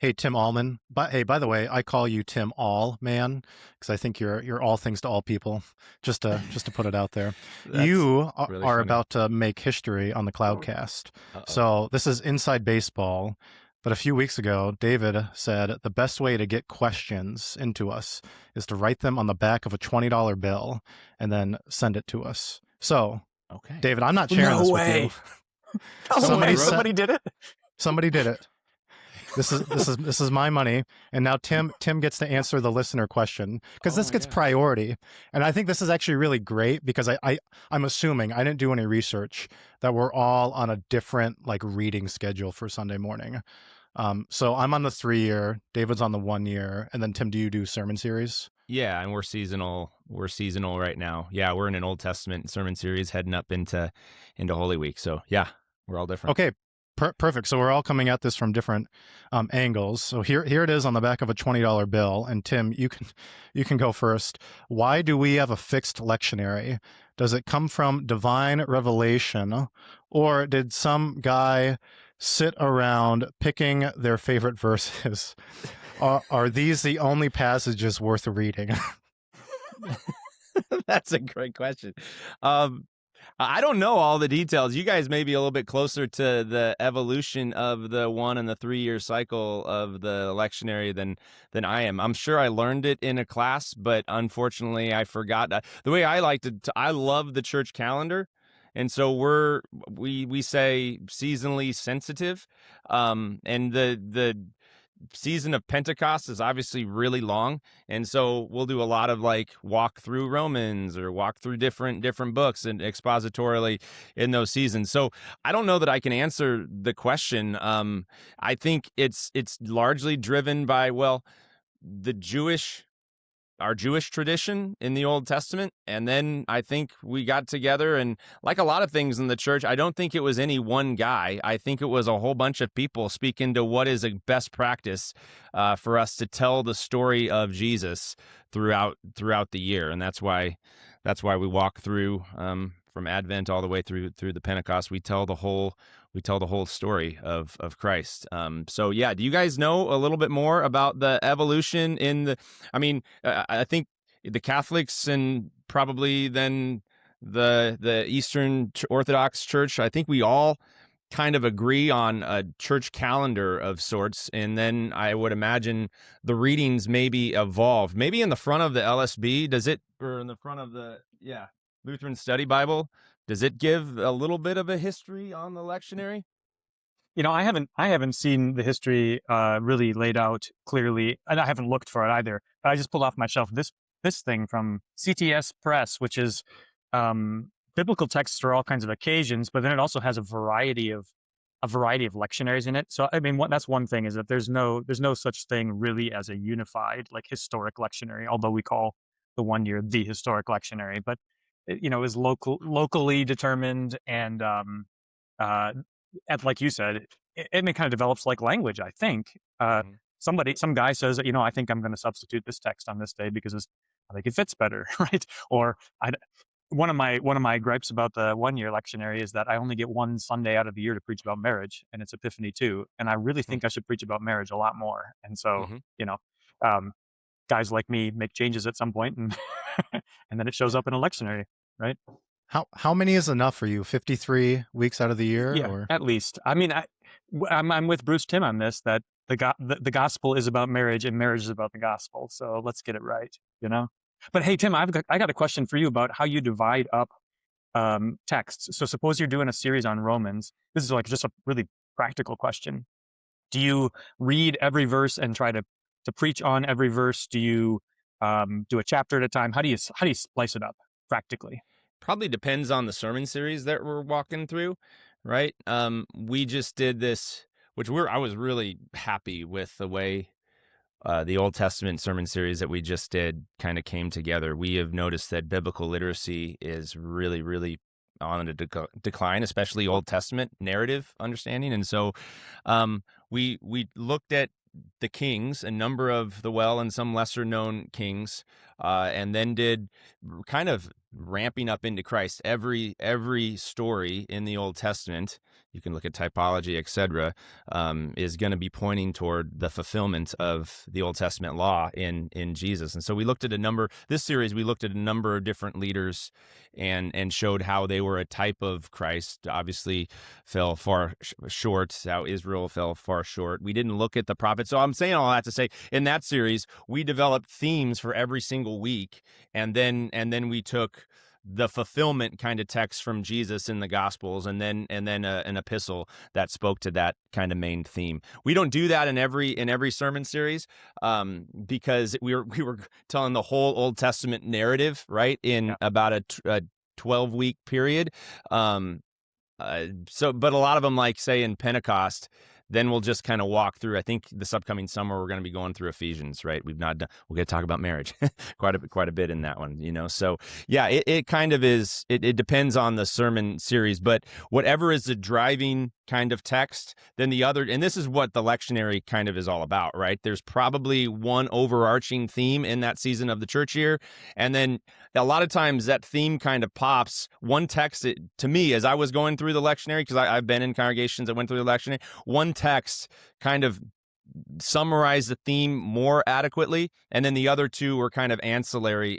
Hey, Tim Allman. But hey, by the way, I call you Tim Allman because I think you're all things to all people. Just to put it out there, That's you really are funny. about to make history on the Cloudcast. Uh-oh. So this is inside baseball. But a few weeks ago, David said the best way to get questions into us is to write them on the back of a $20 bill and then send it to us. So, Okay. David, I'm not sharing No this with you. way. No Someone Somebody way. wrote. said Somebody did it. somebody did it. This is my money, and now Tim gets to answer the listener question because Oh this my gets gosh. priority, and I think this is actually really great because I'm assuming I didn't do any research that we're all on a different like reading schedule for Sunday morning. So I'm on the 3 year, David's on the 1 year, and then Tim, do you do sermon series? Yeah, and we're seasonal. We're seasonal right now. Yeah, we're in an Old Testament sermon series heading up into Holy Week. So yeah, we're all different. Okay, perfect. So we're all coming at this from different angles. So here it is on the back of a $20 bill. And Tim, you can go first. Why do we have a fixed lectionary? Does it come from divine revelation, or did some guy sit around picking their favorite verses? Are these the only passages worth reading? That's a great question. Um, I don't know all the details. You guys may be a little bit closer to the evolution of the 1 and the 3 year cycle of the lectionary than I am. I'm sure I learned it in a class, but unfortunately I forgot. The way I like I love the church calendar. And so we say seasonally sensitive. And the season of Pentecost is obviously really long, and so we'll do a lot of like walk through Romans or walk through different books and expositorily in those seasons. So I don't know that I can answer the question. I think it's largely driven by the our Jewish tradition in the Old Testament. And then I think we got together, and like a lot of things in the church, I don't think it was any one guy. I think it was a whole bunch of people speaking to what is a best practice for us to tell the story of Jesus throughout the year. And that's why we walk through from Advent all the way through the Pentecost. We tell the whole story of Christ. So yeah, do you guys know a little bit more about the evolution in the? I mean, I think the Catholics and probably then the Eastern Orthodox Church. I think we all kind of agree on a church calendar of sorts, and then I would imagine the readings maybe evolved. Maybe in the front of the LSB, does it, or in the front of the Lutheran Study Bible? Does it give a little bit of a history on the lectionary? I haven't seen the history really laid out clearly, and I haven't looked for it either. But I just pulled off my shelf this thing from CTS Press, which is biblical texts for all kinds of occasions, but then it also has a variety of lectionaries in it. So I mean, that's one thing, is that there's no such thing really as a unified like historic lectionary, although we call the 1 year the historic lectionary. But it is locally determined, and uh, like you said, it kind of develops like language, I think. Mm-hmm. Some guy says that, I think I'm going to substitute this text on this day because I think it fits better, right? Or one of my gripes about the 1 year lectionary is that I only get one Sunday out of the year to preach about marriage, and it's Epiphany too. And I really think I should preach about marriage a lot more. And so, Mm-hmm. you know, um, guys like me make changes at some point, and and then it shows Yeah. up in a lectionary, right? How many is enough for you? 53 weeks out of the year, Yeah, or? at least. I mean, I'm with Bruce Timm on this, that the gospel is about marriage and marriage is about the gospel. So let's get it right, you know? But hey, Tim, I got a question for you about how you divide up texts. So suppose you're doing a series on Romans. This is like just a really practical question. Do you read every verse and try to preach on every verse? Do you do a chapter at a time? How do you splice it up practically? Probably depends on the sermon series that we're walking through, right? We just did this, which I was really happy with the way the Old Testament sermon series that we just did kind of came together. We have noticed that biblical literacy is really, really on a decline, especially Old Testament narrative understanding. And so we looked at the kings, a number of the and some lesser known kings, and then did kind of ramping up into Christ. Every story in the Old Testament, you can look at typology, etc., is going to be pointing toward the fulfillment of the Old Testament law in Jesus. And so we looked at this series, we looked at a number of different leaders and showed how they were a type of Christ. Obviously fell far short, how Israel fell far short. We didn't look at the prophets. So I'm saying all that to say, in that series, we developed themes for every single week, and then we took the fulfillment kind of text from Jesus in the Gospels, and then an epistle that spoke to that kind of main theme. We don't do that in every sermon series, because we were telling the whole Old Testament narrative, right, in about a 12-week period. But a lot of them, like say in Pentecost, then we'll just kind of walk through. I think this upcoming summer we're going to be going through Ephesians, right? We'll get to talk about marriage quite a bit in that one, you know. So yeah, it kind of is. It depends on the sermon series, but whatever is the driving kind of text, then the other, and this is what the lectionary kind of is all about, right? There's probably one overarching theme in that season of the church year, and then a lot of times that theme kind of pops. One text, to me, as I was going through the lectionary, because I've been in congregations that went through the lectionary, one text kind of summarize the theme more adequately, and then the other two were kind of ancillary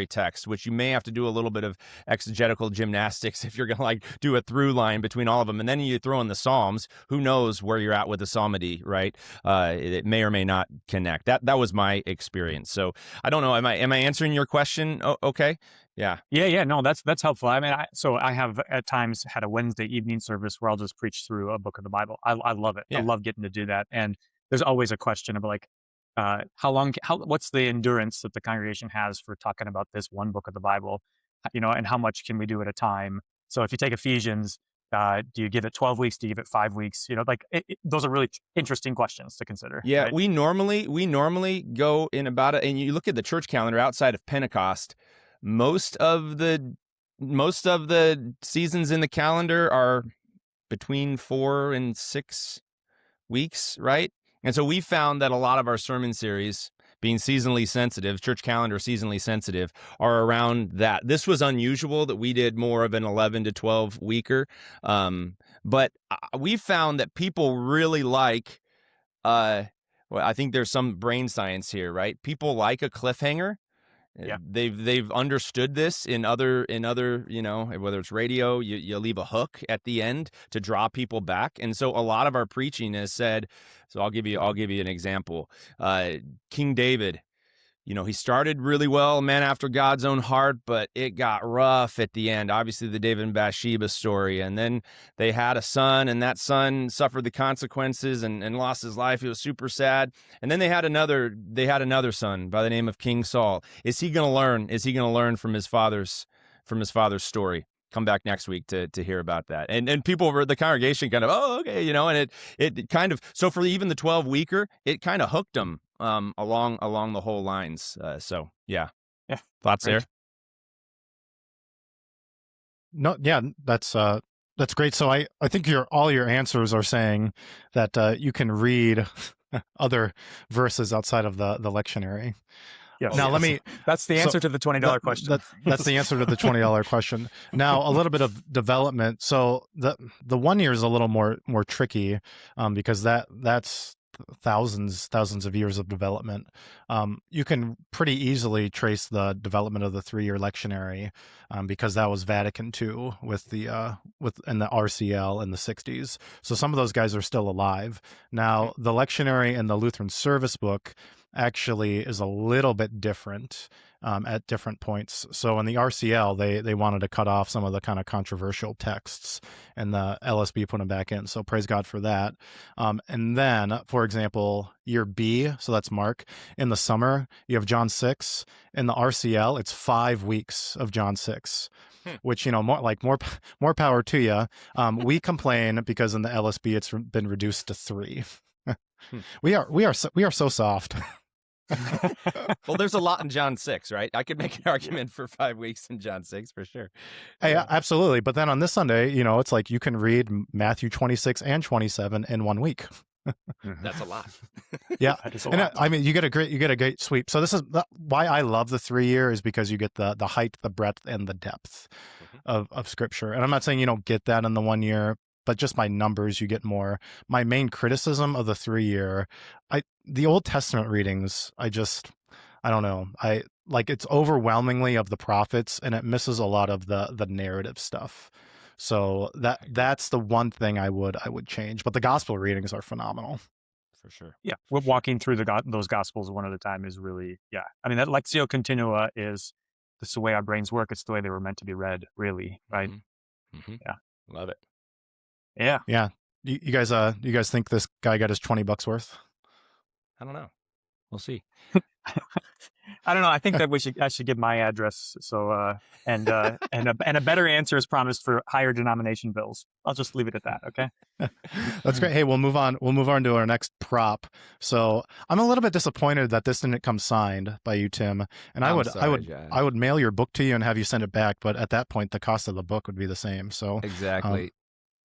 texts, which you may have to do a little bit of exegetical gymnastics if you're going to like do a through line between all of them. And then you throw in the Psalms. Who knows where you're at with the psalmody, right? It may or may not connect. That was my experience. So I don't know. Am I answering your question? Okay. Yeah. No, that's helpful. I mean, I have at times had a Wednesday evening service where I'll just preach through a book of the Bible. I love it. Yeah. I love getting to do that. And there's always a question of like, what's the endurance that the congregation has for talking about this one book of the Bible, you know, and how much can we do at a time? So if you take Ephesians, do you give it 12 weeks? Do you give it 5 weeks? You know, like those are really interesting questions to consider. Yeah, right? we normally go in about and you look at the church calendar outside of Pentecost, most of the seasons in the calendar are between 4 and 6 weeks, right? And so we found that a lot of our sermon series, being seasonally sensitive, church calendar seasonally sensitive, are around that. This was unusual that we did more of an 11 to 12 weeker. But we found that people really like, well, I think there's some brain science here, right? People like a cliffhanger. Yeah. They've understood this in other, you know, whether it's radio, you leave a hook at the end to draw people back. And so a lot of our preaching has said, so I'll give you an example. King David, you know, he started really well, man after God's own heart, but it got rough at the end. Obviously, the David and Bathsheba story. And then they had a son, and that son suffered the consequences and lost his life. He was super sad. And then they had another son by the name of King Saul. Is he going to learn? Is he going to learn from his father's story? Come back next week to hear about that. And people were, the congregation kind of, oh, okay, you know, and it kind of, so for even the 12 weeker, it kind of hooked them along the whole lines. So yeah. Thoughts Great. there? No, yeah, that's great. So I think all your answers are saying that you can read other verses outside of the lectionary. Yes. Now let me. That's the answer to the $20 question. That's the answer to the $20 question. Now a little bit of development. So the 1 year is a little more tricky because that's thousands of years of development. You can pretty easily trace the development of the 3-year lectionary because that was Vatican II with the RCL in the 60s. So some of those guys are still alive. Now the lectionary and the Lutheran service book actually is a little bit different at different points. So in the RCL, they wanted to cut off some of the kind of controversial texts, and the LSB put them back in. So praise God for that. And then, for example, year B, so that's Mark, in the summer, you have John 6. In the RCL, it's 5 weeks of John 6. Which, you know, more power to you. We complain because in the LSB it's been reduced to 3. We are so soft. Well, there's a lot in John 6, right? I could make an argument for 5 weeks in John 6 for sure. Hey, absolutely. But then on this Sunday, you know, it's like you can read Matthew 26 and 27 in 1 week. That's a lot. Yeah, That is a and lot. I mean, you get a great sweep. So this is why I love the 3 year, is because you get the height, the breadth, and the depth of scripture. And I'm not saying you don't get that in the 1 year, but just by numbers, you get more. My main criticism of the 3 year, the Old Testament readings, I don't know. I like it's overwhelmingly of the prophets, and it misses a lot of the narrative stuff. So that's the one thing I would change. But the gospel readings are phenomenal. For sure. Yeah, we're walking through those gospels one at a time is really, yeah. I mean, that lectio continua is just the way our brains work. It's the way they were meant to be read, really, right? Yeah. Love it. Yeah. Yeah. You guys think this guy got his $20 worth? I don't know. We'll see. I don't know. I think that I should give my address. So and a better answer is promised for higher denomination bills. I'll just leave it at that. Okay. That's great. Hey, we'll move on to our next prop. So I'm a little bit disappointed that this didn't come signed by you, Tim. And I would mail your book to you and have you send it back. But at that point, the cost of the book would be the same. So exactly.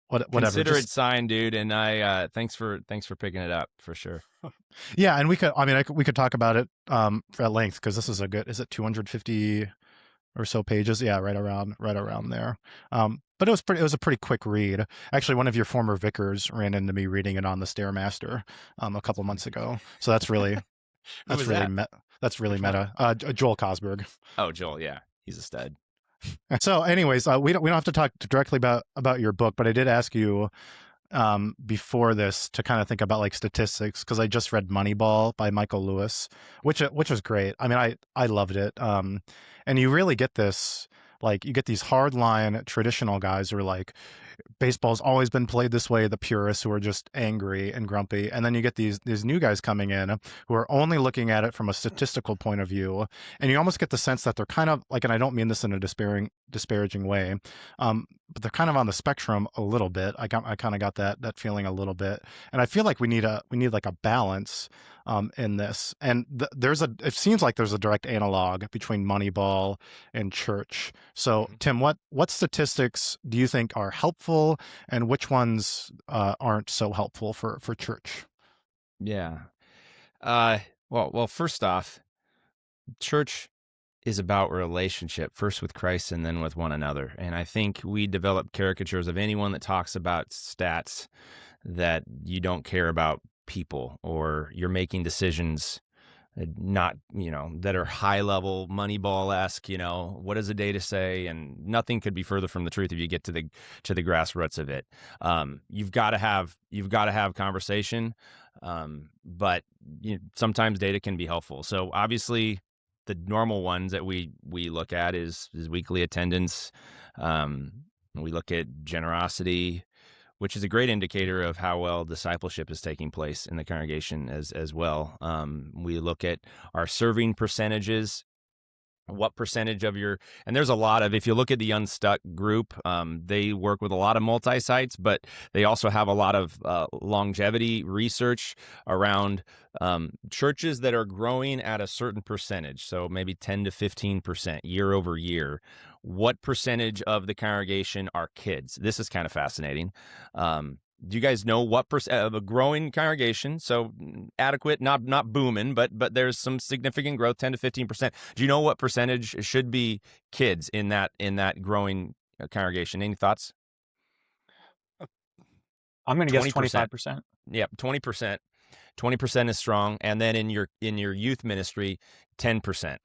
Whatever. Consider it signed, dude. And I thanks for picking it up for sure. Yeah, and we could talk about it at length, because this is is it 250 or so pages? Yeah, right around there. But it was a pretty quick read. Actually, one of your former vicars ran into me reading it on the Stairmaster a couple months ago. So that's really that's really meta. Joel Cosberg. Oh, Joel, yeah, he's a stud. So, anyways, we don't have to talk directly about your book, but I did ask you before this to kind of think about like statistics, because I just read Moneyball by Michael Lewis, which was great. I mean, I loved it. And you really get this, like, you get these hardline traditional guys who are like, baseball's always been played this way, the purists who are just angry and grumpy, and then you get these new guys coming in who are only looking at it from a statistical point of view, and you almost get the sense that they're kind of like, and I don't mean this in a disparaging way, but they're kind of on the spectrum a little bit. I kind of got that feeling a little bit, and I feel like we need like a balance in this. And it seems like there's a direct analog between Moneyball and church. So, Tim, what statistics do you think are helpful, and which ones aren't so helpful for church? Yeah. Well, first off, church is about relationship, first with Christ and then with one another. And I think we develop caricatures of anyone that talks about stats that you don't care about people, or you're making decisions not, that are high level Moneyball-esque, what does the data say? And nothing could be further from the truth if you get to the grassroots of it. You've got to have conversation, but sometimes data can be helpful. So obviously, the normal ones that we look at is weekly attendance. We look at generosity, which is a great indicator of how well discipleship is taking place in the congregation as well. We look at our serving percentages. What percentage of and there's a lot of, if you look at the Unstuck group, they work with a lot of multi-sites, but they also have a lot of longevity research around churches that are growing at a certain percentage. So maybe 10 to 15% year over year. What percentage of the congregation are kids? This is kind of fascinating. Do you guys know what percent of a growing congregation? So adequate, not booming, but there's some significant growth, 10 to 15%. Do you know what percentage should be kids in that growing congregation? Any thoughts? I'm going to guess 25%. Yep, 20%. 20% is strong, and then in your youth ministry, 10%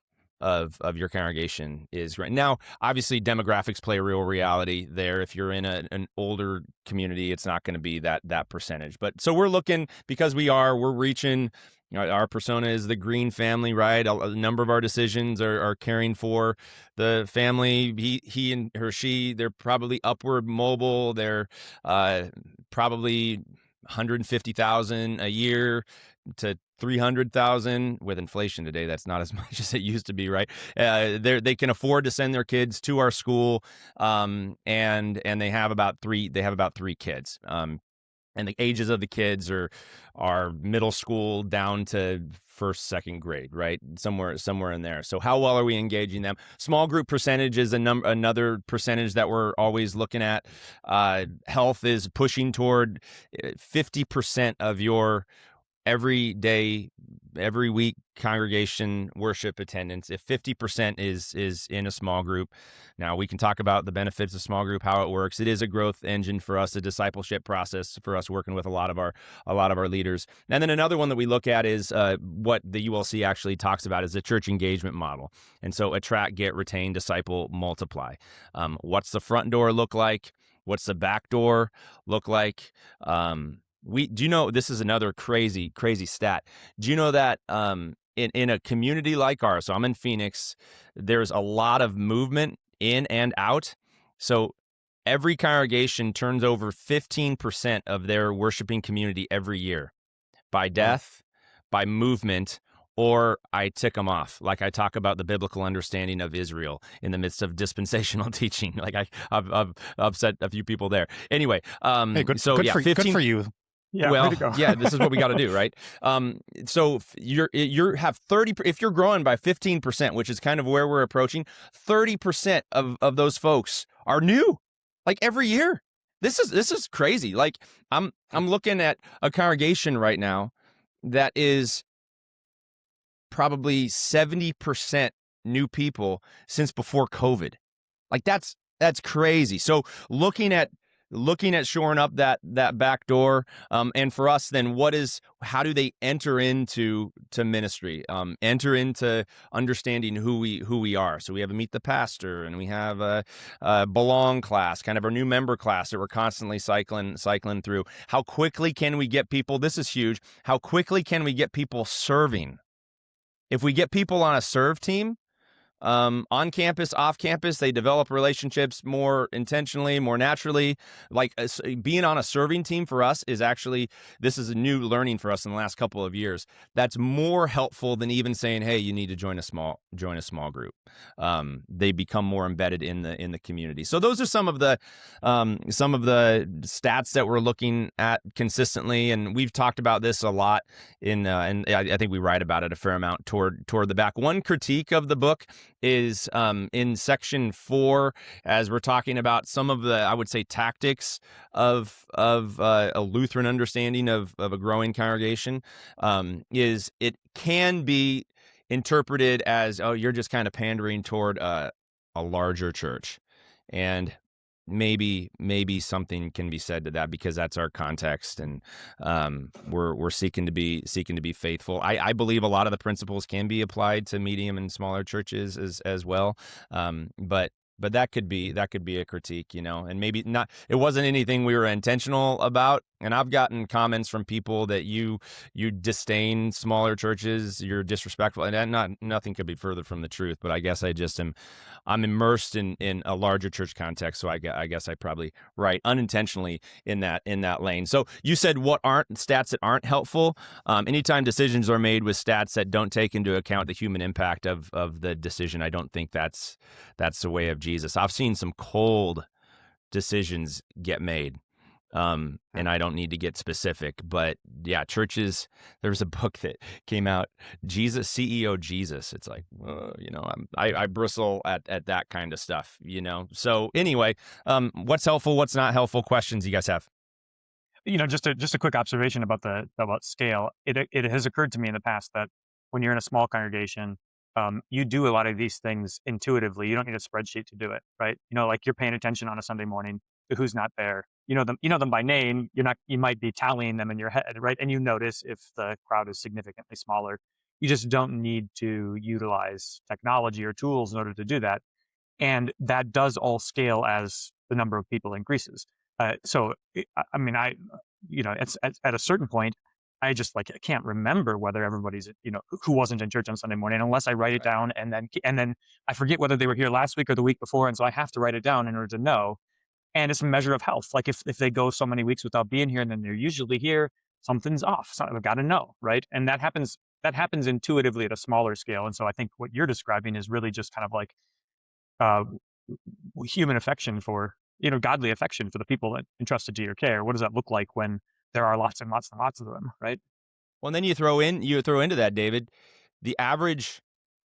of your congregation is right. Now, obviously, demographics play a real reality there. If you're in an older community, it's not going to be that percentage. But so we're looking, because we're reaching. Our persona is the green family, right? A number of our decisions are caring for the family. He and she, they're probably upward mobile. They're probably 150,000 a year to 300,000. With inflation today, that's not as much as it used to be, right? They can afford to send their kids to our school, and they have about three kids. and the ages of the kids are middle school down to first, second grade, right? Somewhere in there. So how well are we engaging them? Small group percentage is another percentage that we're always looking at. Health is pushing toward 50% of your every day, every week congregation worship attendance. If 50% is in a small group, now we can talk about the benefits of small group, how it works. It is a growth engine for us, a discipleship process for us, working with a lot of our leaders. And then another one that we look at is what the ULC actually talks about is the church engagement model. And so attract, get, retain, disciple, multiply. What's the front door look like? What's the back door look like? Do you know, this is another crazy stat. Do you know that in a community like ours, so I'm in Phoenix, there's a lot of movement in and out. So every congregation turns over 15% of their worshiping community every year by death, by movement, or I tick them off. Like I talk about the biblical understanding of Israel in the midst of dispensational teaching. Like I've upset a few people there. Anyway, Hey, good for you. Yeah, well, way to go. yeah, this is what we got to do, right? So you have 30. If you're growing by 15%, which is kind of where we're approaching, 30% of those folks are new, like every year. This is crazy. Like I'm looking at a congregation right now that is probably 70% new people since before COVID. Like that's crazy. So looking at shoring up that back door, and for us, then how do they enter into ministry, enter into understanding who we are? So we have a meet the pastor, and we have a belong class, kind of our new member class that we're constantly cycling through. How quickly can we get people? This is huge. How quickly can we get people serving? If we get people on a serve team, on campus, off campus, they develop relationships more intentionally, more naturally. Like being on a serving team for us this is a new learning for us in the last couple of years. That's more helpful than even saying, hey, you need to join a small group. They become more embedded in the community. So those are some of the stats that we're looking at consistently, and we've talked about this a lot and I think we write about it a fair amount toward the back. One critique of the book is in section 4, as we're talking about some of the, I would say, tactics of a Lutheran understanding of a growing congregation, is it can be interpreted as, oh, you're just kind of pandering toward a larger church. And maybe something can be said to that, because that's our context, and we're seeking to be faithful. I believe a lot of the principles can be applied to medium and smaller churches as well, but that could be a critique, and maybe not. It wasn't anything we were intentional about. And I've gotten comments from people that you disdain smaller churches, you're disrespectful, and nothing could be further from the truth. But I guess I'm immersed in a larger church context, so I guess I probably write unintentionally in that lane. So you said what aren't stats that aren't helpful. Anytime decisions are made with stats that don't take into account the human impact of the decision, I don't think that's the way of Jesus. I've seen some cold decisions get made. And I don't need to get specific, but yeah, churches, there was a book that came out, CEO Jesus. It's like, I bristle at that kind of stuff, So anyway, what's helpful, what's not helpful? Questions you guys have? Just a quick observation about scale. It has occurred to me in the past that when you're in a small congregation, you do a lot of these things intuitively. You don't need a spreadsheet to do it, right? Like you're paying attention on a Sunday morning to who's not there. You know them by name. You might be tallying them in your head, right? And you notice if the crowd is significantly smaller. You just don't need to utilize technology or tools in order to do that. And that does all scale as the number of people increases. So, it's at a certain point, I just I can't remember whether everybody's, who wasn't in church on Sunday morning, unless I write it down, and then I forget whether they were here last week or the week before, and so I have to write it down in order to know. And it's a measure of health. Like if they go so many weeks without being here, and then they're usually here, something's off. So I've got to know, right? And that happens intuitively at a smaller scale. And so I think what you're describing is really just kind of like human affection for, godly affection for the people that entrusted to your care. What does that look like when there are lots and lots and lots of them, right? Well, and then you throw into that, David, the average,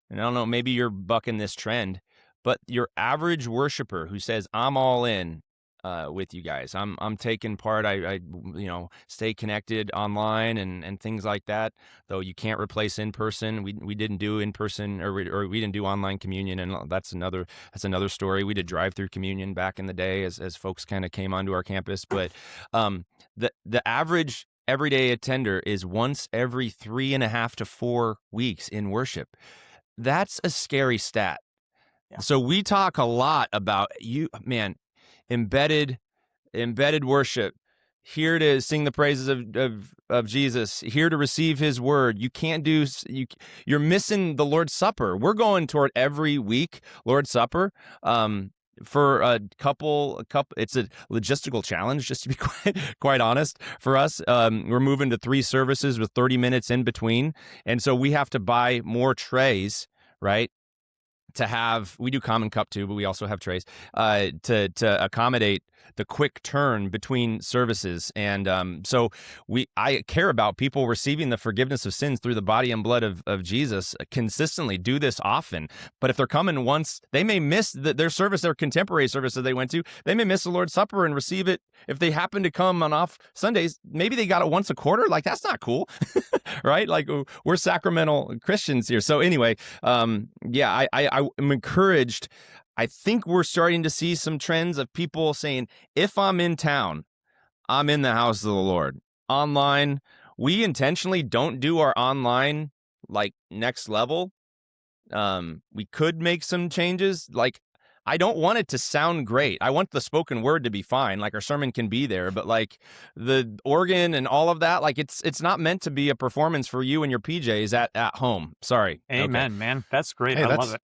and I don't know, maybe you're bucking this trend, but your average worshiper who says, I'm all in with you guys. I'm taking part. I stay connected online and things like that. Though you can't replace in person. We didn't do in person or we didn't do online communion, and that's another story. We did drive-through communion back in the day as folks kind of came onto our campus. But the average everyday attender is once every 3.5 to 4 weeks in worship. That's a scary stat. Yeah. So we talk a lot about embedded worship, here to sing the praises of Jesus, here to receive his word. You can't do, you're missing the Lord's Supper. We're going toward every week Lord's Supper. For a couple, it's a logistical challenge, just to be quite honest for us. We're moving to 3 services with 30 minutes in between. And so we have to buy more trays, right? We do common cup too, but we also have trays to accommodate the quick turn between services. And so I care about people receiving the forgiveness of sins through the body and blood of Jesus consistently, do this often. But if they're coming once, they may miss their service, their contemporary service that they went to. They may miss the Lord's Supper and receive it. If they happen to come on off Sundays, maybe they got it once a quarter. Like, that's not cool, right? Like, we're sacramental Christians here. So anyway, I'm encouraged. I think we're starting to see some trends of people saying, if I'm in town, I'm in the house of the Lord. Online, we intentionally don't do our online like next level. We could make some changes. Like, I don't want it to sound great. I want the spoken word to be fine. Like, our sermon can be there, but like the organ and all of that, like it's not meant to be a performance for you and your PJs at home. Sorry. Amen, Okay. man. That's great. Hey, I love it.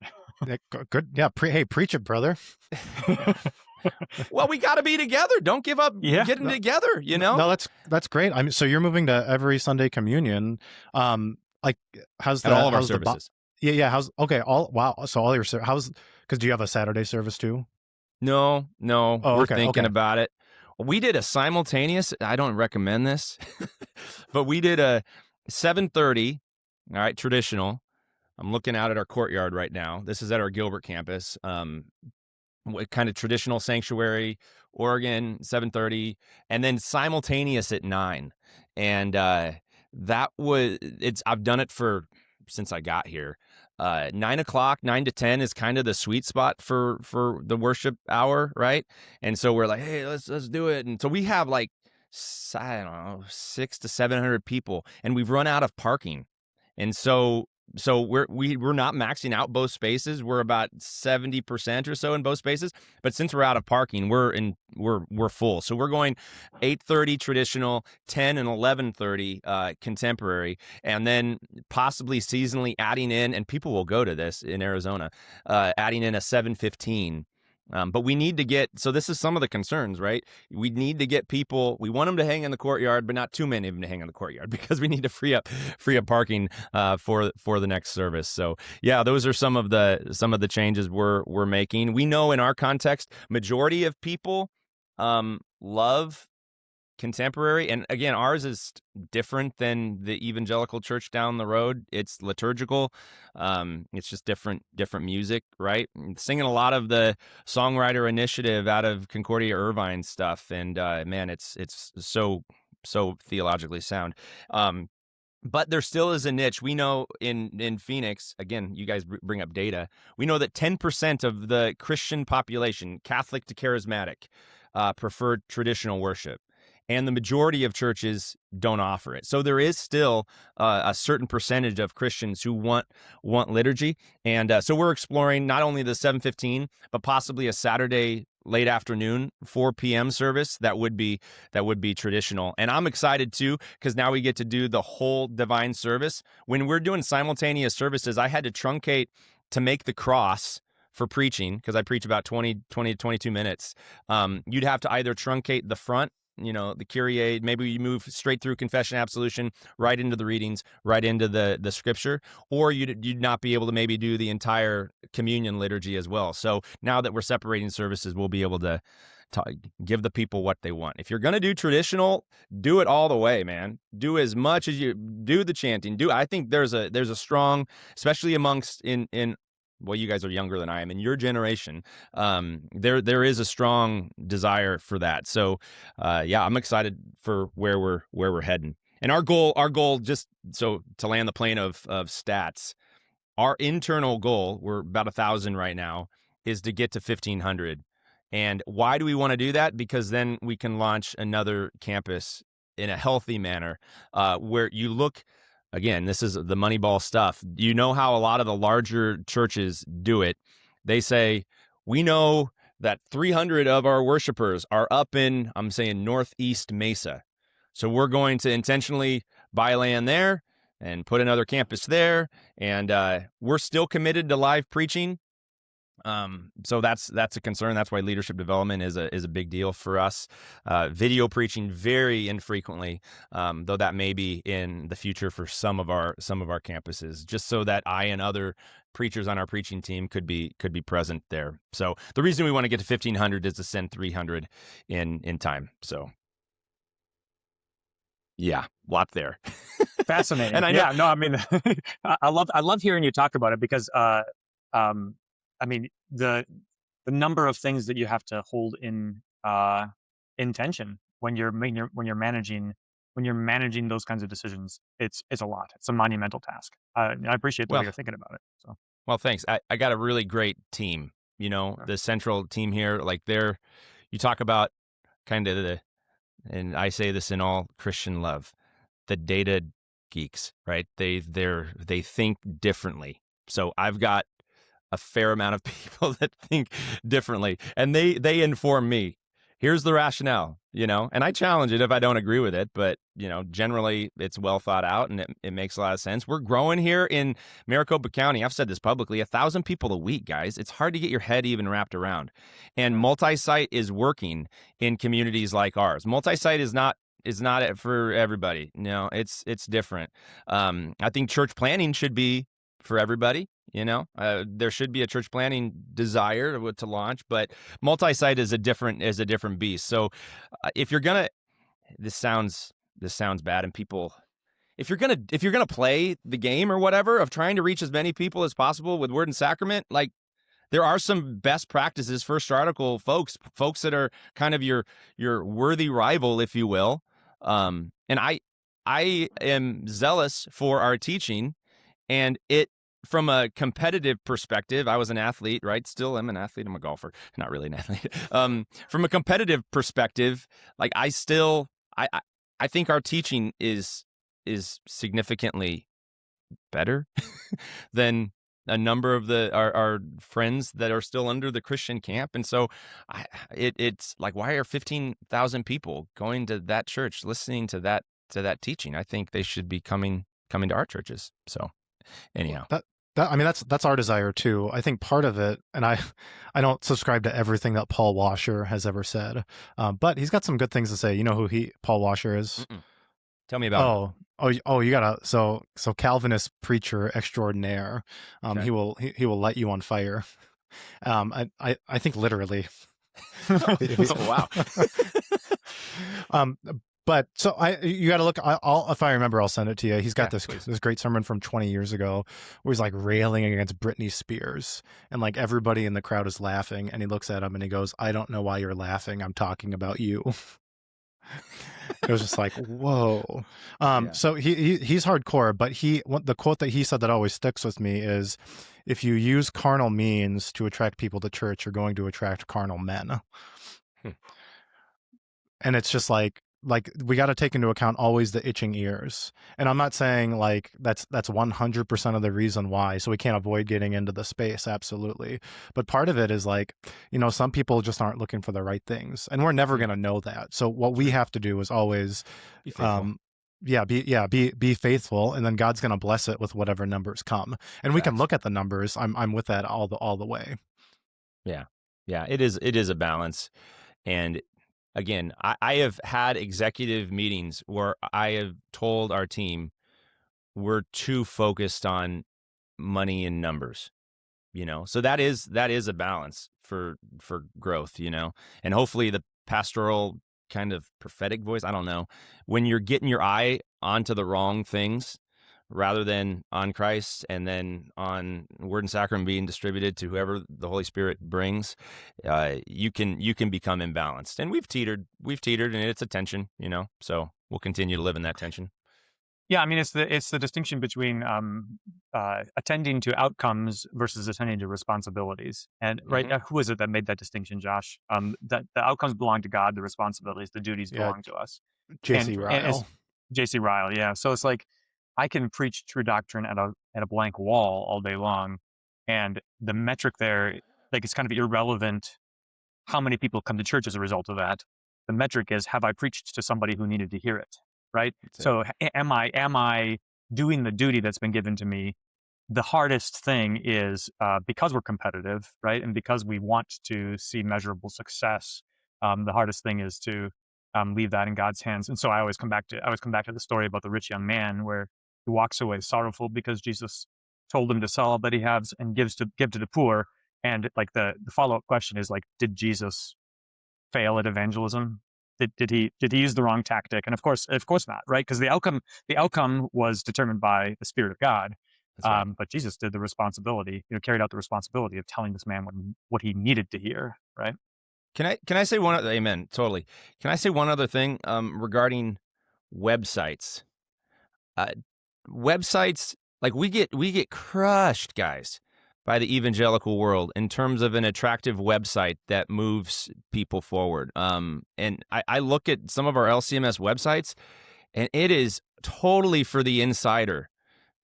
Good. Yeah. Preach it, brother. Well, we got to be together. Don't give up getting together, No, that's great. I mean, so you're moving to every Sunday communion. Like, how's at that? all of our how's services. Yeah. So all your because do you have a Saturday service too? No, Oh, we're thinking about it. We did a simultaneous, I don't recommend this, but we did a 7:30, all right, traditional. I'm looking out at our courtyard right now. This is at our Gilbert campus. Kind of traditional sanctuary, Oregon, 7:30, and then simultaneous at 9. And I've done it since I got here. 9 o'clock, 9 to 10 is kind of the sweet spot for the worship hour, right? And so we're like, hey, let's do it. And so we have like, I don't know, 600 to 700 people, and we've run out of parking. And so we're not maxing out both spaces. We're about 70% or so in both spaces. But since we're out of parking, we're full. So we're going 8:30 traditional, 10 and 11:30 contemporary, and then possibly seasonally adding in, and people will go to this in Arizona, adding in a 7:15. But we need to so this is some of the concerns, right? We need to get people, we want them to hang in the courtyard, but not too many of them to hang in the courtyard, because we need to free up parking for the next service. So yeah, those are some of the changes we're making. We know in our context, majority of people love contemporary, and again, ours is different than the evangelical church down the road. It's liturgical. It's just different music, right? Singing a lot of the songwriter initiative out of Concordia Irvine stuff, and man, it's so theologically sound. But there still is a niche. We know in Phoenix, again, you guys bring up data, we know that 10% of the Christian population, Catholic to charismatic, prefer traditional worship. And the majority of churches don't offer it. So there is still a certain percentage of Christians who want liturgy. And so we're exploring not only the 7:15, but possibly a Saturday late afternoon 4 p.m. service that would be traditional. And I'm excited too, because now we get to do the whole divine service. When we're doing simultaneous services, I had to truncate to make the cross for preaching, because I preach about 20 to 22 minutes. You'd have to either truncate the front, the Kyrie, maybe you move straight through confession, absolution, right into the readings, right into the scripture, or you'd not be able to maybe do the entire communion liturgy as well. So now that we're separating services, we'll be able to give the people what they want. If you're going to do traditional, do it all the way, man. Do as much as you do the chanting. I think there's a strong, especially amongst in well, you guys are younger than I am in your generation. There is a strong desire for that. So, yeah, I'm excited for where we're heading. And our goal, just so to land the plane of stats, our internal goal, we're about 1,000 right now, is to get to 1,500. And why do we want to do that? Because then we can launch another campus in a healthy manner, where you look, again, this is the Moneyball stuff. You know how a lot of the larger churches do it. They say, we know that 300 of our worshipers are up in, I'm saying, Northeast Mesa. So we're going to intentionally buy land there and put another campus there. And we're still committed to live preaching. So that's a concern. That's why leadership development is a big deal for us. Video preaching very infrequently, though that may be in the future for some of our campuses, just so that I and other preachers on our preaching team could be present there. So the reason we want to get to 1,500 is to send 300 in time. So yeah, lot there. Fascinating. And I know, yeah, no, I mean, I love hearing you talk about it, because, I mean, the number of things that you have to hold in tension when you're managing those kinds of decisions, it's a lot. It's a monumental task. I appreciate the way you're thinking about it. So, well, thanks. I got a really great team. You know, the central team here, like you talk about kind of and I say this in all Christian love, the data geeks, right? They think differently. So I've got a fair amount of people that think differently, and they inform me. Here's the rationale, and I challenge it if I don't agree with it, but generally it's well thought out and it makes a lot of sense. We're growing here in Maricopa County. I've said this publicly, 1,000 people a week, guys. It's hard to get your head even wrapped around. And multi-site is working in communities like ours. Multi-site is not for everybody. No, it's different. I think church planning should be for everybody. There should be a church planning desire to launch, but multi-site is a different beast. So if you're gonna, this sounds bad, and people, if you're gonna play the game or whatever of trying to reach as many people as possible with word and sacrament, like, there are some best practices, first article folks that are kind of your worthy rival, if you will. And I am zealous for our teaching, and from a competitive perspective, I was an athlete, right? Still am an athlete. I'm a golfer, not really an athlete. From a competitive perspective, like I think our teaching is significantly better than a number of our friends that are still under the Christian camp. And so it's like, why are 15,000 people going to that church, listening to that teaching? I think they should be coming to our churches. So anyhow. I mean, that's our desire too. I think part of it, and I don't subscribe to everything that Paul Washer has ever said, but he's got some good things to say. You know who Paul Washer is? Mm-mm. Tell me about him. You gotta, so Calvinist preacher extraordinaire. Okay. He will light you on fire. I think literally. Wow. But so you got to look. If I remember, I'll send it to you. He's got this great sermon from 20 years ago where he's like railing against Britney Spears, and like everybody in the crowd is laughing, and he looks at him and he goes, "I don't know why you're laughing. I'm talking about you." It was just like, whoa. So he's hardcore, but the quote that he said that always sticks with me is, "If you use carnal means to attract people to church, you're going to attract carnal men." And it's just like we got to take into account always the itching ears. And I'm not saying like that's 100% of the reason why, so we can't avoid getting into the space, absolutely. But part of it is like, some people just aren't looking for the right things, and we're never going to know that. So what we have to do is always be faithful. Be faithful, and then God's going to bless it with whatever numbers come. And we can look at the numbers. I'm with that all the way. Yeah. It is a balance. And again, I have had executive meetings where I have told our team we're too focused on money and numbers, So that is a balance for growth, and hopefully the pastoral kind of prophetic voice, I don't know, when you're getting your eye onto the wrong things rather than on Christ and then on word and sacrament being distributed to whoever the Holy Spirit brings, you can become imbalanced. And we've teetered and it's a tension, so we'll continue to live in that tension. Yeah, I mean, it's the distinction between attending to outcomes versus attending to responsibilities. And right now, who is it that made that distinction, Josh? That the outcomes belong to God, the responsibilities, the duties belong to us. J.C. Ryle. J.C. Ryle, yeah. So it's like I can preach true doctrine at a blank wall all day long, and the metric there, like, it's kind of irrelevant how many people come to church as a result of that. The metric is, have I preached to somebody who needed to hear it? Right. So am I doing the duty that's been given to me? The hardest thing is because we're competitive, right, and because we want to see measurable success. The hardest thing is to leave that in God's hands. And so I always come back to the story about the rich young man, where he walks away sorrowful because Jesus told him to sell all that he has and give to the poor. And like the follow-up question is like, did Jesus fail at evangelism? Did he use the wrong tactic? And of course not, right? Because the outcome was determined by the Spirit of God. Right. But Jesus did the responsibility, carried out the responsibility of telling this man what he needed to hear, right? Can I say one other, amen, totally. Can I say one other thing regarding websites? Websites, like we get crushed, guys, by the evangelical world in terms of an attractive website that moves people forward. And I look at some of our LCMS websites, and it is totally for the insider.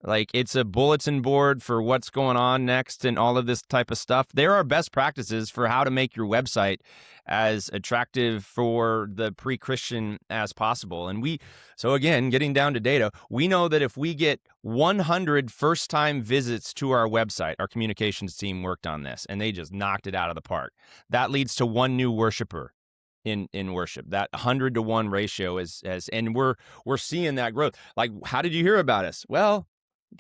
Like, it's a bulletin board for what's going on next and all of this type of stuff. There are best practices for how to make your website as attractive for the pre-Christian as possible. And so again, getting down to data, we know that if we get 100 first-time visits to our website, our communications team worked on this, and they just knocked it out of the park. That leads to one new worshiper in worship. That 100 to 1 ratio and we're seeing that growth. Like, how did you hear about us? Well,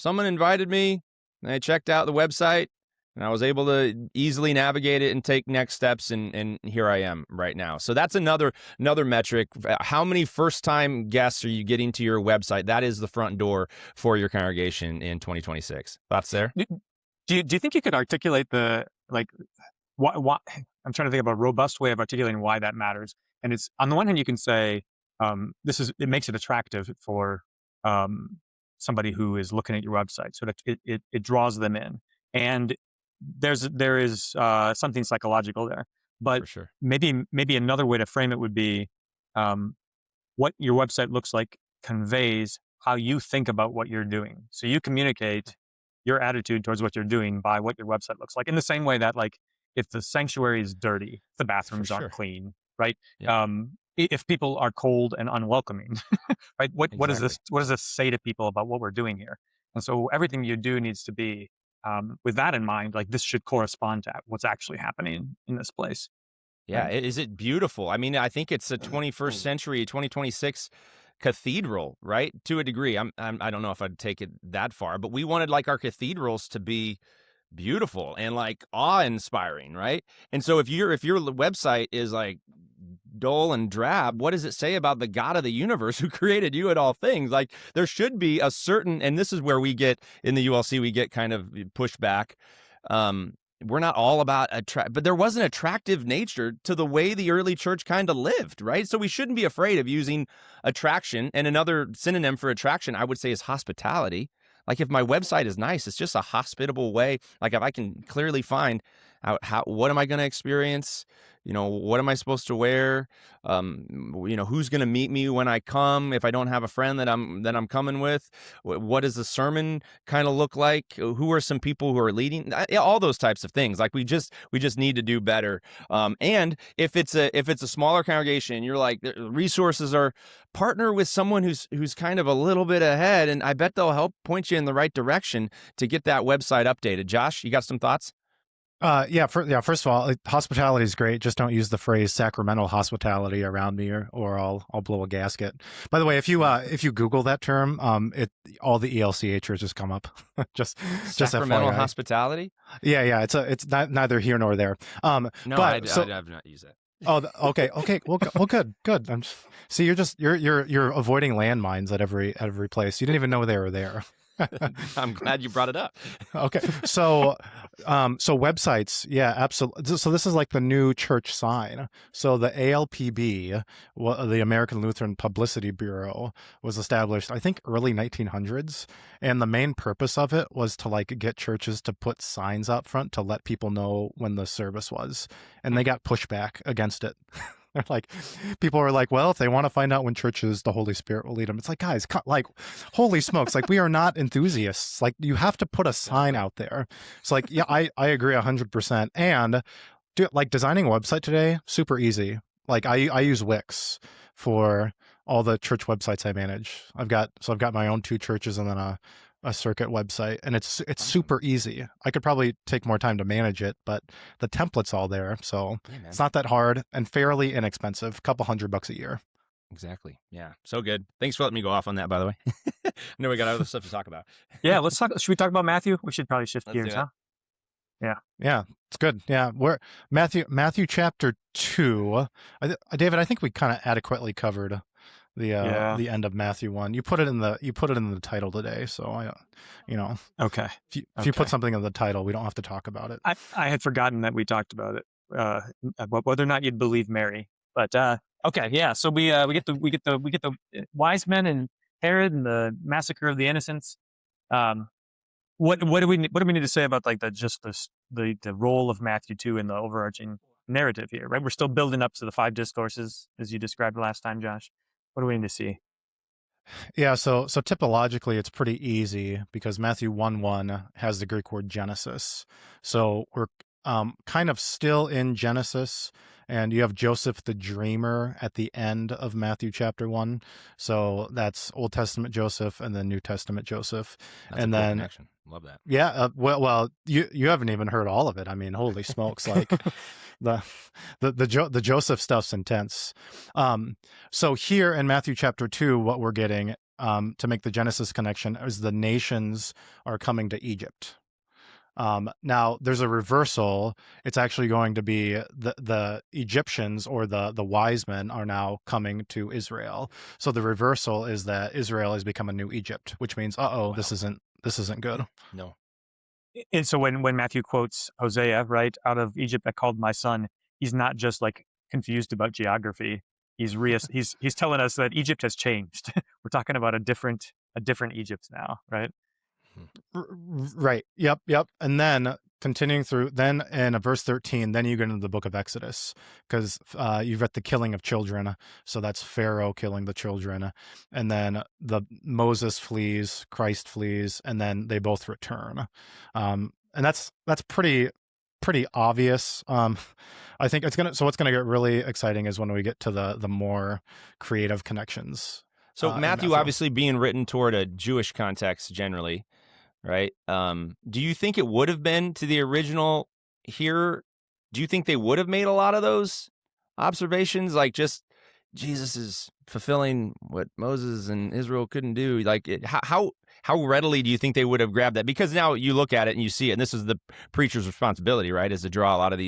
someone invited me, and I checked out the website, and I was able to easily navigate it and take next steps, and here I am right now. So that's another metric. How many first-time guests are you getting to your website? That is the front door for your congregation in 2026. Thoughts there? Do you think you could articulate what I'm trying to think of a robust way of articulating why that matters? And it's, on the one hand, you can say it makes it attractive for somebody who is looking at your website, so that it draws them in, and there is something psychological there. But for sure, maybe another way to frame it would be what your website looks like conveys how you think about what you're doing. So you communicate your attitude towards what you're doing by what your website looks like. In the same way that, like, if the sanctuary is dirty, if the bathrooms aren't clean, right? Yeah. If people are cold and unwelcoming, right? What does this say to people about what we're doing here? And so everything you do needs to be with that in mind. Like, this should correspond to what's actually happening in this place. Yeah, is it beautiful? I mean, I think it's a 21st century, 2026 cathedral, right? To a degree. I don't know if I'd take it that far, but we wanted, like, our cathedrals to be beautiful and, like, awe-inspiring, right? And so if your website is like dull and drab, what does it say about the God of the universe who created you and all things? Like, there should be a certain, and this is where we get in the ULC, we get kind of pushed back. We're not all about but there was an attractive nature to the way the early church kind of lived, right? So we shouldn't be afraid of using attraction. And another synonym for attraction, I would say, is hospitality. Like, if my website is nice, it's just a hospitable way. Like, if I can clearly find out what am I going to experience? What am I supposed to wear? Who's going to meet me when I come? If I don't have a friend that I'm coming with, what does the sermon kind of look like? Who are some people who are leading? All those types of things. Like, we just need to do better. And if it's a smaller congregation, you're like, the resources are, partner with someone who's kind of a little bit ahead, and I bet they'll help point you in the right direction to get that website updated. Josh, you got some thoughts? First of all, hospitality is great. Just don't use the phrase sacramental hospitality around me, or I'll blow a gasket. By the way, if you Google that term, all the ELCHers just come up. just Sacramental FYI. hospitality? Yeah. It's not neither here nor there. No, but I've not used that. Oh, okay. Well, good. See, you're avoiding landmines at every place. You didn't even know they were there. I'm glad you brought it up. Okay. So websites, yeah, absolutely. So this is like the new church sign. So the ALPB, the American Lutheran Publicity Bureau, was established, I think, early 1900s, and the main purpose of it was to like get churches to put signs out front to let people know when the service was, and they got pushback against it. They're like, people are like, well, if they want to find out when church is, the Holy Spirit will lead them. It's like, guys, like, holy smokes, like we are not enthusiasts. Like you have to put a sign out there. It's like, yeah, I agree 100%. And like designing a website today, super easy. Like I use Wix for all the church websites I manage. I've got my own 2 churches and then a circuit website, and it's super easy. I could probably take more time to manage it, but the template's all there, so it's not that hard and fairly inexpensive. A couple $100 a year. Exactly. Yeah. So good. Thanks for letting me go off on that, by the way. I know we got other stuff to talk about. Yeah, let's talk. Should we talk about Matthew? We should probably shift Let's gears, do it. huh? Yeah, it's good. Yeah, we're Matthew chapter 2. David, I think we kind of adequately covered the end of Matthew 1. You put it in the title today, so Okay. If you put something in the title, we don't have to talk about it. I had forgotten that we talked about it, whether or not you'd believe Mary. But okay, yeah. So we get the wise men and Herod and the massacre of the innocents. What do we need to say about like the role of Matthew 2 in the overarching narrative here? Right, we're still building up to the 5 discourses as you described last time, Josh. What do we need to see? Yeah, so typologically it's pretty easy because Matthew 1:1 has the Greek word Genesis. So we're kind of still in Genesis, and you have Joseph the dreamer at the end of Matthew chapter 1. So that's Old Testament Joseph and then New Testament Joseph. That's and a cool then connection. Love that. Yeah, well, you haven't even heard all of it. I mean, holy smokes! Like the Joseph stuff's intense. So here in Matthew chapter 2, what we're getting to make the Genesis connection is the nations are coming to Egypt. Now there's a reversal. It's actually going to be the Egyptians or the wise men are now coming to Israel. So the reversal is that Israel has become a new Egypt, which means, Wow. this isn't good. No. And so when Matthew quotes Hosea, right, out of Egypt I called my son, he's not just like confused about geography. He's telling us that Egypt has changed. We're talking about a different Egypt now, right? Right. Yep. And then continuing through, then in verse 13, then you get into the book of Exodus, because you've got the killing of children. So that's Pharaoh killing the children. And then Moses flees, Christ flees, and then they both return. And that's pretty obvious. I think what's gonna get really exciting is when we get to the more creative connections. So Matthew obviously being written toward a Jewish context generally, right? Do you think it would have been to the original here? Do you think they would have made a lot of those observations, like just Jesus is fulfilling what Moses and Israel couldn't do? Like how readily do you think they would have grabbed that? Because now you look at it and you see it, and this is the preacher's responsibility, right, is to draw a lot of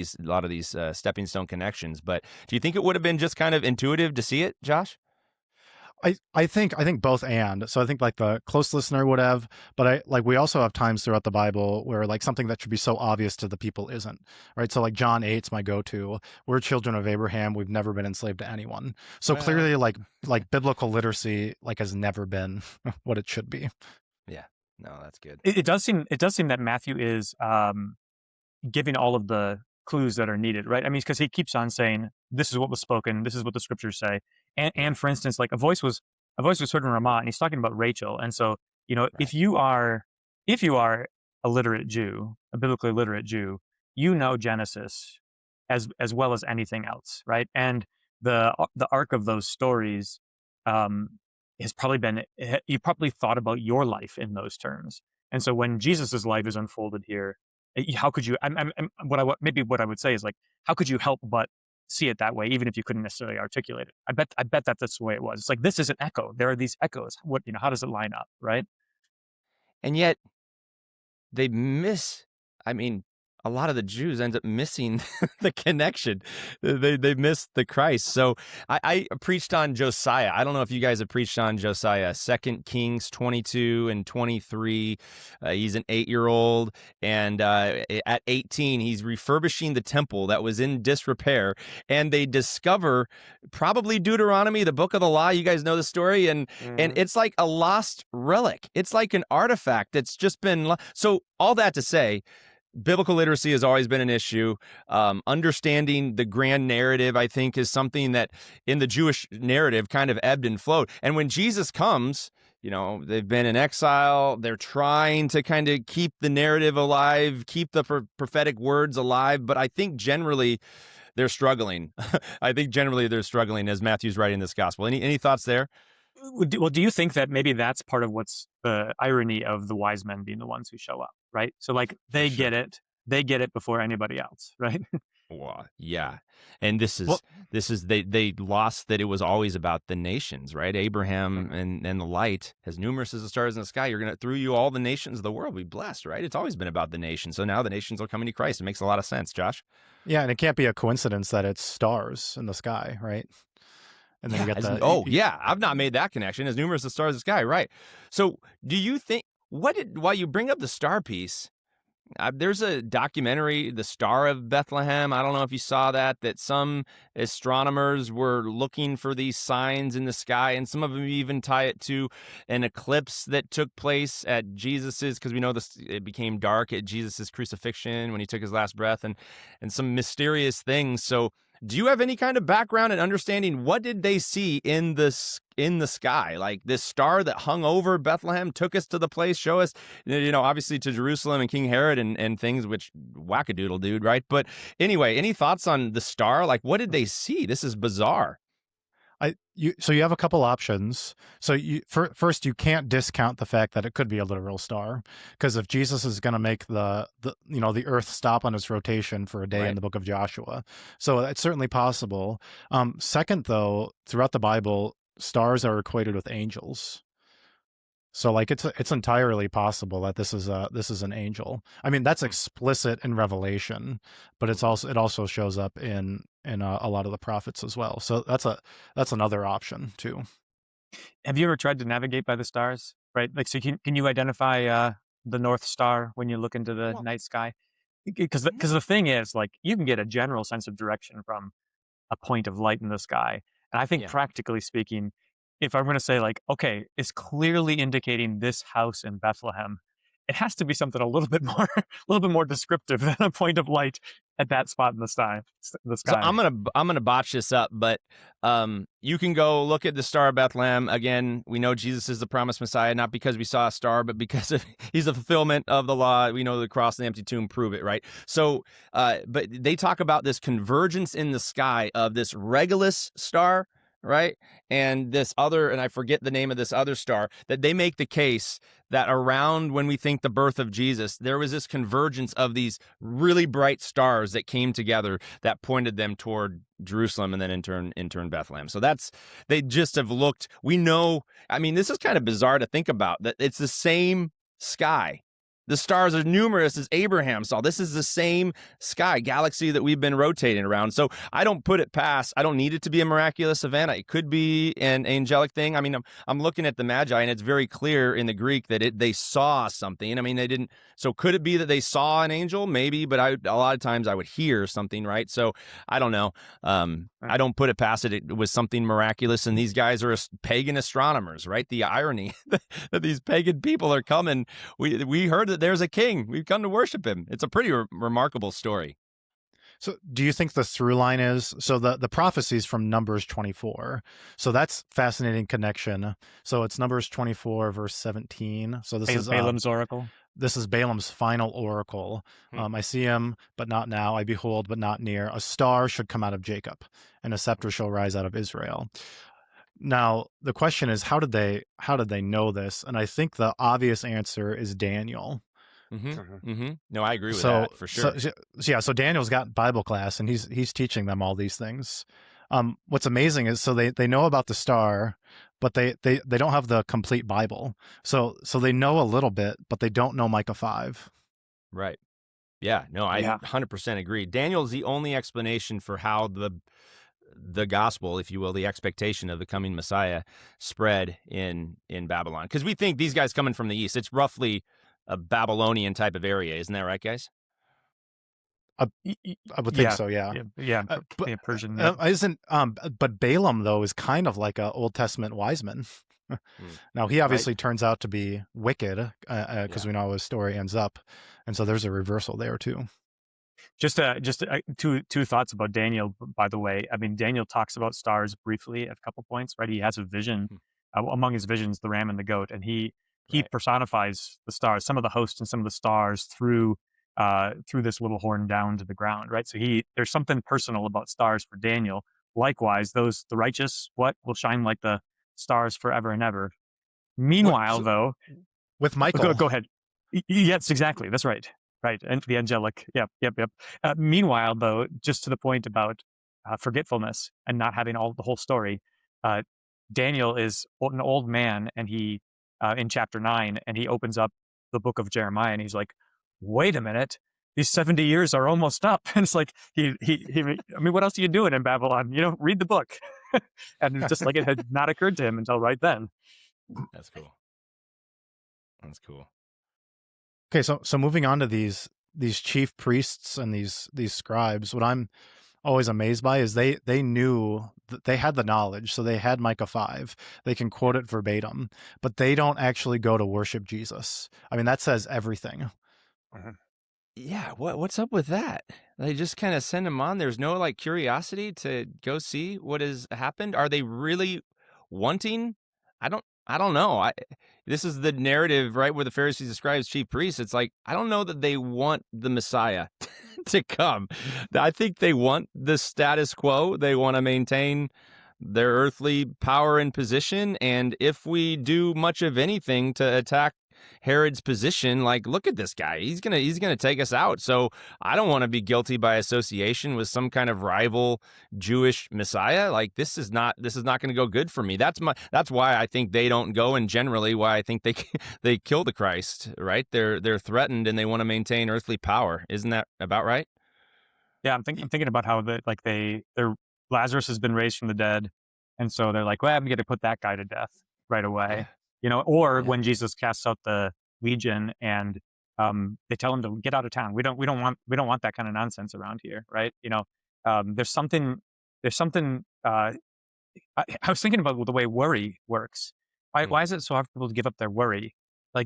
these stepping stone connections. But do you think it would have been just kind of intuitive to see it, Josh? I think both and. So I think like the close listener would have, but we also have times throughout the Bible where like something that should be so obvious to the people isn't, right? So like John 8's my go-to. We're children of Abraham. We've never been enslaved to anyone. So clearly like biblical literacy like has never been what it should be. Yeah. No, that's good. It does seem that Matthew is giving all of the clues that are needed, right? I mean, because he keeps on saying, this is what was spoken, this is what the scriptures say. And for instance, like a voice was heard in Ramah, and he's talking about Rachel. And so, right. if you are a literate Jew, a biblically literate Jew, you know Genesis as well as anything else, right? And the arc of those stories has probably been, you probably thought about your life in those terms. And so when Jesus's life is unfolded here, How could you? Maybe what I would say is like, how could you help but see it that way, even if you couldn't necessarily articulate it? I bet that that's the way it was. It's like, this is an echo. There are these echoes. How does it line up, right? And yet they miss, I mean, a lot of the Jews end up missing the connection. They miss the Christ. So I preached on Josiah. I don't know if you guys have preached on Josiah. 2 Kings 22 and 23. He's an 8-year-old, and at 18, he's refurbishing the temple that was in disrepair, and they discover probably Deuteronomy, the book of the law. You guys know the story, and it's like a lost relic. It's like an artifact that's just been so. All that to say, biblical literacy has always been an issue. Understanding the grand narrative, I think, is something that in the Jewish narrative kind of ebbed and flowed. And when Jesus comes, they've been in exile. They're trying to kind of keep the narrative alive, keep the prophetic words alive. But I think generally they're struggling. As Matthew's writing this gospel. Any thoughts there? Well, do you think that maybe that's part of what's the irony of the wise men being the ones who show up, right? So like they sure. get it before anybody else, right? Well, yeah. And this is Well- they lost that it was always about the nations, right? Abraham and the light, as numerous as the stars in the sky, through you all the nations of the world be blessed, right? It's always been about the nations. So now the nations are coming to Christ. It makes a lot of sense, Josh. Yeah, and it can't be a coincidence that it's stars in the sky, right? And then you get yeah, I've not made that connection. As numerous as stars in the sky, right? So, do you think while you bring up the star piece, there's a documentary, The Star of Bethlehem. I don't know if you saw that some astronomers were looking for these signs in the sky, and some of them even tie it to an eclipse that took place at Jesus's, because we know it became dark at Jesus's crucifixion when he took his last breath, and some mysterious things. So, do you have any kind of background and understanding? What did they see in the sky? Like this star that hung over Bethlehem took us to the place, show us, obviously to Jerusalem and King Herod and things, which wackadoodle dude, right? But anyway, any thoughts on the star? Like, what did they see? This is bizarre. So you have a couple options. So first, you can't discount the fact that it could be a literal star, because if Jesus is going to make the Earth stop on its rotation for a day in the book of Joshua, so it's certainly possible. Second, though, throughout the Bible, stars are equated with angels. So like it's entirely possible that this is an angel. I mean, that's explicit in Revelation, but it also shows up in a lot of the prophets as well. So that's another option too. Have you ever tried to navigate by the stars? Right, like, so can you identify the North Star when you look into the night sky? Because the thing is, like, you can get a general sense of direction from a point of light in the sky, and I think practically speaking, if I'm going to say like, okay, it's clearly indicating this house in Bethlehem, it has to be something a little bit more descriptive than a point of light at that spot in the sky. So I'm gonna botch this up, but you can go look at the Star of Bethlehem. Again, we know Jesus is the promised Messiah, not because we saw a star, but because he's the fulfillment of the law. We know the cross and the empty tomb prove it, right? So, but they talk about this convergence in the sky of this Regulus star, right? And this other, and I forget the name of this other star, that they make the case that around when we think the birth of Jesus, there was this convergence of these really bright stars that came together that pointed them toward Jerusalem and then in turn Bethlehem. So they just have looked, we know, I mean, this is kind of bizarre to think about, that it's the same sky. The stars are numerous as Abraham saw. This is the same sky galaxy that we've been rotating around. So I don't put it past. I don't need it to be a miraculous event. It could be an angelic thing. I mean, I'm looking at the Magi, and it's very clear in the Greek that they saw something. I mean, they didn't. So could it be that they saw an angel? Maybe, but a lot of times I would hear something, right? So I don't know. I don't put it past it. It was something miraculous, and these guys are pagan astronomers, right? The irony that these pagan people are coming. We heard that there's a king. We've come to worship him. It's a pretty remarkable story. So do you think the through line is, so the prophecies from Numbers 24. So that's fascinating connection. So it's Numbers 24 verse 17. So this is Balaam's oracle. This is Balaam's final oracle. I see him, but not now. I behold, but not near. A star should come out of Jacob, and a scepter shall rise out of Israel. Now, the question is, how did they know this? And I think the obvious answer is Daniel, No, I agree with So, that for sure. so Daniel's got Bible class, and he's teaching them all these things. What's amazing is so they know about the star, but they don't have the complete Bible. So they know a little bit, but they don't know Micah 5. Right. Yeah. No, I 100% agree. Daniel's the only explanation for how the gospel, if you will, the expectation of the coming Messiah spread in Babylon. Because we think these guys coming from the east, it's roughly a Babylonian type of area, isn't that right, guys? I would think so, yeah. Persian. Isn't but Balaam though is kind of like a Old Testament wise man. Now he obviously turns out to be wicked because we know how his story ends up, and so there's a reversal there too. Just two thoughts about Daniel, by the way. I mean, Daniel talks about stars briefly at a couple points, right? He has a vision. Among his visions, the ram and the goat, and he personifies the stars, some of the hosts and some of the stars through this little horn down to the ground, right? So there's something personal about stars for Daniel. Likewise, the righteous will shine like the stars forever and ever. Meanwhile, though, with Michael, go ahead. Yes, exactly. That's right. Right, and the angelic. Yep. Meanwhile, though, just to the point about forgetfulness and not having the whole story, Daniel is an old man, and he in chapter 9, and he opens up the book of Jeremiah, and he's like, "Wait a minute, these 70 years are almost up." And it's like I mean, what else are you doing in Babylon? Read the book. And it's just like it had not occurred to him until right then. That's cool. That's cool. Okay, so moving on to these chief priests and these scribes, what I'm always amazed by is they knew that they had the knowledge, so they had Micah 5. They can quote it verbatim, but they don't actually go to worship Jesus. I mean, that says everything. Yeah, what's up with that? They just kind of send them on. There's no curiosity to go see what has happened. Are they really wanting? I don't know. This is the narrative, right, where the Pharisees describes chief priests. It's like, I don't know that they want the Messiah to come. I think they want the status quo. They want to maintain their earthly power and position. And if we do much of anything to attack Herod's position, look at this guy. He's gonna take us out. So I don't want to be guilty by association with some kind of rival Jewish Messiah. This is not going to go good for me. That's why I think they don't go, and generally why I think they kill the Christ. Right? They're threatened and they want to maintain earthly power. Isn't that about right? Yeah, I'm thinking about how Lazarus has been raised from the dead, and so they're like, well, I'm going to put that guy to death right away. When Jesus casts out the legion and they tell him to get out of town. We don't want that kind of nonsense around here, right? There's something. I was thinking about the way worry works. Why is it so hard for people to give up their worry?